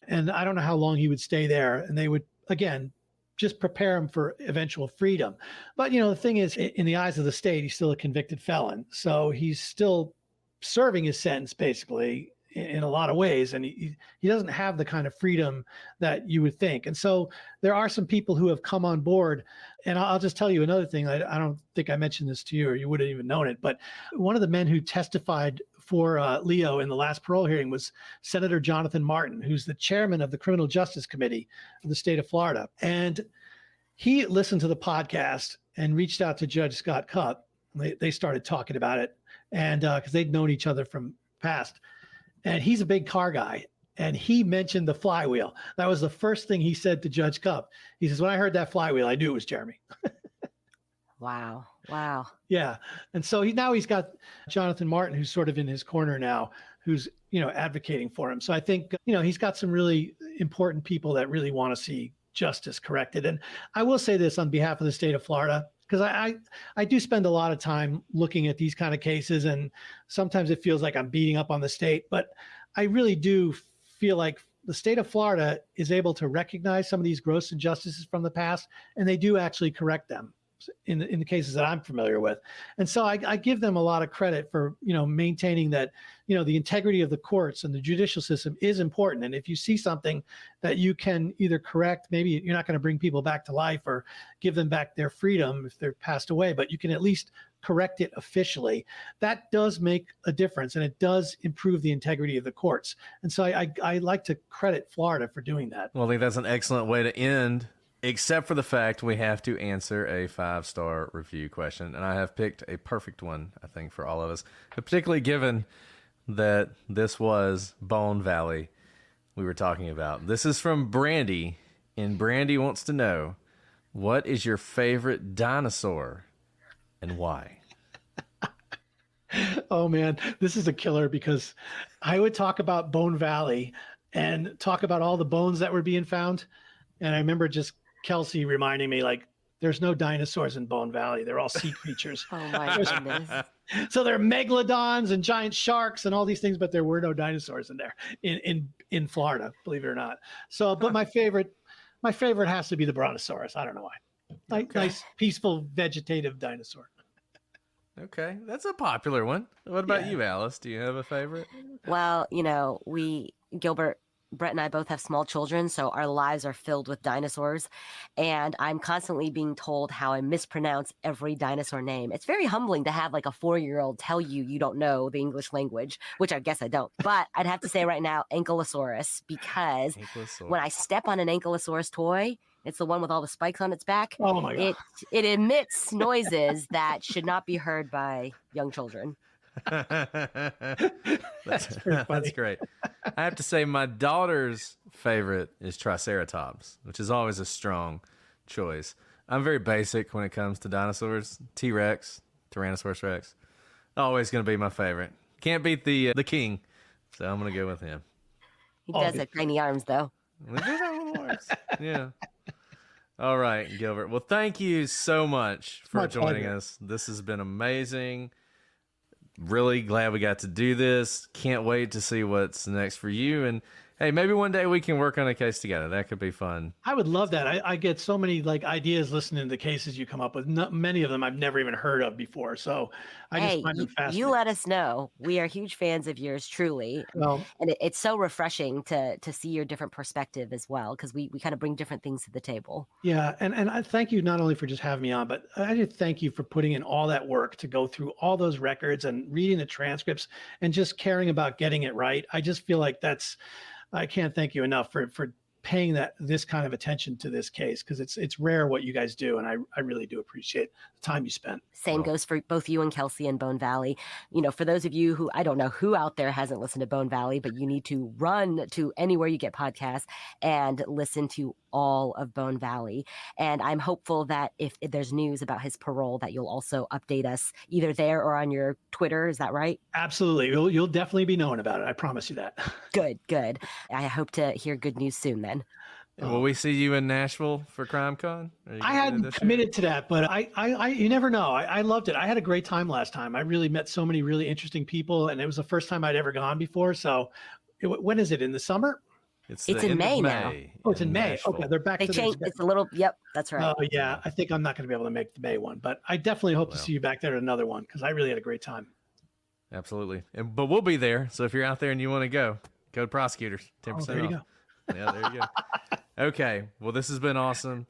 And I don't know how long he would stay there. And they would, again, just prepare him for eventual freedom. But, the thing is, in the eyes of the state, he's still a convicted felon. So he's still serving his sentence, basically, in a lot of ways. And he doesn't have the kind of freedom that you would think. And so there are some people who have come on board. And I'll just tell you another thing. I don't think I mentioned this to you, or you would have even known it. But one of the men who testified for Leo in the last parole hearing was Senator Jonathan Martin, who's the chairman of the Criminal Justice Committee for the state of Florida. And he listened to the podcast and reached out to Judge Scott Cupp. They started talking about it, and because they'd known each other from past. And he's a big car guy. And he mentioned the flywheel. That was the first thing he said to Judge Cupp. He says, when I heard that flywheel, I knew it was Jeremy. Wow. Yeah. And so he's got Jonathan Martin, who's sort of in his corner now, who's, advocating for him. So I think, he's got some really important people that really want to see justice corrected. And I will say this on behalf of the state of Florida, because I do spend a lot of time looking at these kind of cases, and sometimes it feels like I'm beating up on the state, but I really do feel like the state of Florida is able to recognize some of these gross injustices from the past, and they do actually correct them in the cases that I'm familiar with. And so I give them a lot of credit for, maintaining that, the integrity of the courts and the judicial system is important. And if you see something that you can either correct, maybe you're not going to bring people back to life or give them back their freedom if they're passed away, but you can at least correct it officially. That does make a difference, and it does improve the integrity of the courts. And so I like to credit Florida for doing that. Well, I think that's an excellent way to end, except for the fact we have to answer a 5-star review question. And I have picked a perfect one, I think, for all of us, particularly given that this was Bone Valley we were talking about. This is from Brandy, and Brandy wants to know, what is your favorite dinosaur and why? Oh, man, this is a killer, because I would talk about Bone Valley and talk about all the bones that were being found. And I remember just Kelsey reminding me, like, there's no dinosaurs in Bone Valley. They're all sea creatures. Oh, my goodness. So there are megalodons and giant sharks and all these things, but there were no dinosaurs in there in Florida, believe it or not. So, but my favorite has to be the Brontosaurus. I don't know why. Nice, peaceful, vegetative dinosaur. Okay, that's a popular one. What about you, Alice? Do you have a favorite? Well, Gilbert, Brett and I both have small children, so our lives are filled with dinosaurs, and I'm constantly being told how I mispronounce every dinosaur name. It's very humbling to have like a 4-year-old tell you don't know the English language, which I guess I don't. But I'd have to say right now, Ankylosaurus, because when I step on an Ankylosaurus toy, it's the one with all the spikes on its back. Oh my God. It emits noises that should not be heard by young children. That's great. I have to say my daughter's favorite is Triceratops, which is always a strong choice. I'm very basic when it comes to dinosaurs. T-Rex, Tyrannosaurus Rex, always going to be my favorite. Can't beat the king, so I'm going to go with him. He does have tiny arms, though. He does have little arms. Yeah. All right, Gilbert. Well, thank you so much for joining us. This has been amazing. Really glad we got to do this. Can't wait to see what's next for you. And hey, maybe one day we can work on a case together. That could be fun. I would love that. I get so many ideas listening to the cases you come up with. Many of them I've never even heard of before. So I just find them fascinating. You let us know. We are huge fans of yours, truly. Well, and it's so refreshing to see your different perspective as well, because we kind of bring different things to the table. Yeah. And I thank you not only for just having me on, but I just thank you for putting in all that work to go through all those records and reading the transcripts and just caring about getting it right. I just feel like I can't thank you enough for paying this kind of attention to this case, because it's rare what you guys do, and I really do appreciate the time you spent. Same goes for both you and Kelsey and Bone Valley. For those of you who, I don't know who out there hasn't listened to Bone Valley, but you need to run to anywhere you get podcasts and listen to all of Bone Valley. And I'm hopeful that if there's news about his parole, that you'll also update us either there or on your Twitter. Is that right? Absolutely. You'll definitely be knowing about it. I promise you that. Good. I hope to hear good news soon then. Will we see you in Nashville for CrimeCon? I hadn't committed to that, but I you never know. I loved it. I had a great time last time. I really met so many really interesting people, and it was the first time I'd ever gone before. So when is it? In the summer? It's in May now. Oh, it's in May. Okay, they're back. They changed. It's a little. Yep, that's right. Oh yeah, I think I'm not going to be able to make the May one, but I definitely hope to see you back there at another one, because I really had a great time. Absolutely, but we'll be there. So if you're out there and you want to go to Prosecutors, 10% off. There you go. Yeah, there you go. Okay, well, this has been awesome.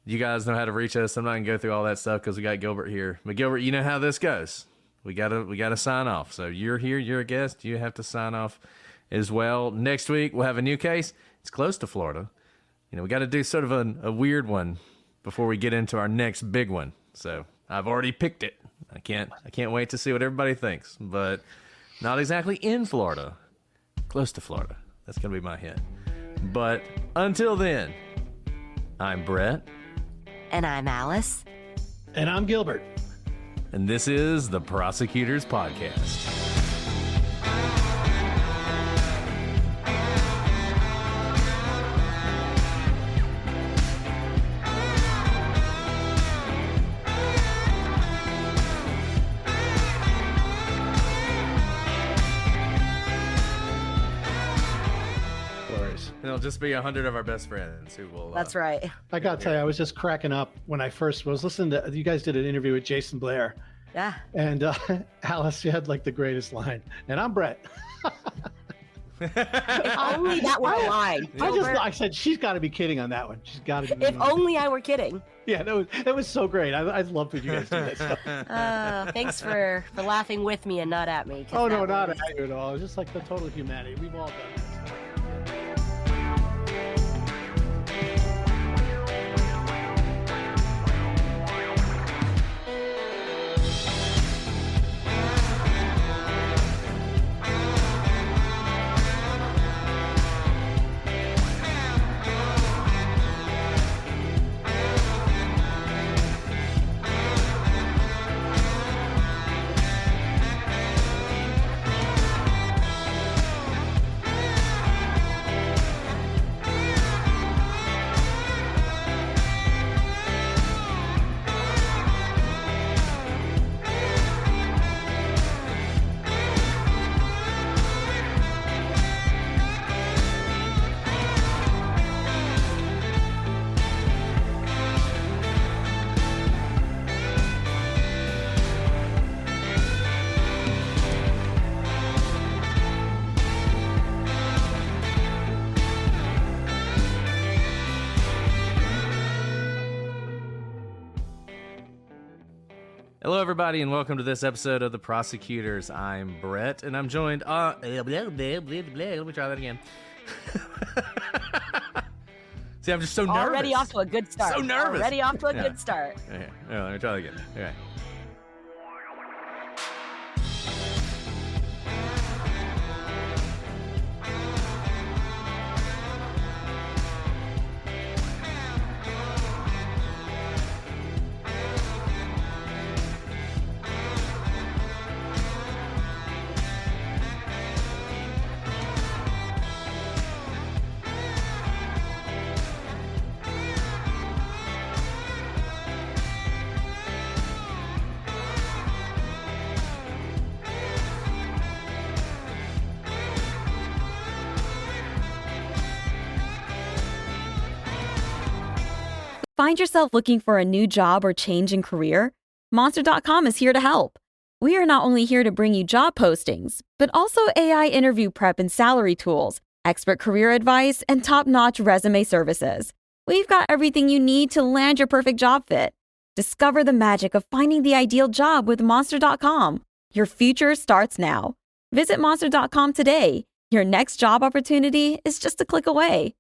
You guys know how to reach us. I'm not gonna go through all that stuff because we got Gilbert here. But Gilbert, you know how this goes. We gotta sign off. So you're here. You're a guest. You have to sign off as well. Next week we'll have a new case. It's close to Florida. We got to do sort of a weird one before we get into our next big one. So I've already picked it. I can't wait to see what everybody thinks. But not exactly in Florida. Close to Florida. That's gonna be my hint. But until then, I'm Brett. And I'm Alice. And I'm Gilbert. And this is the Prosecutors Podcast. just be 100 of our best friends who will. That's right. I got to tell you, I was just cracking up when I first was listening to, you guys did an interview with Jason Blair. Yeah. And Alice, you had like the greatest line. And I'm Brett. If only that were a line. I said, she's got to be kidding on that one. She's got to be. If only I were kidding. Yeah, that was so great. I loved when you guys did that stuff. Thanks for laughing with me and not at me. Oh, no, not at you at all. It's just like the total humanity. We've all done this. Hello, everybody, and welcome to this episode of The Prosecutors. I'm Brett, and I'm joined... let me try that again. See, I'm just so nervous. Already off to a good start. So nervous. Already off to a good start. Okay, let me try that again. Okay. Find yourself looking for a new job or change in career? Monster.com is here to help. We are not only here to bring you job postings, but also AI interview prep and salary tools, expert career advice, and top-notch resume services. We've got everything you need to land your perfect job fit. Discover the magic of finding the ideal job with Monster.com. Your future starts now. Visit Monster.com today. Your next job opportunity is just a click away.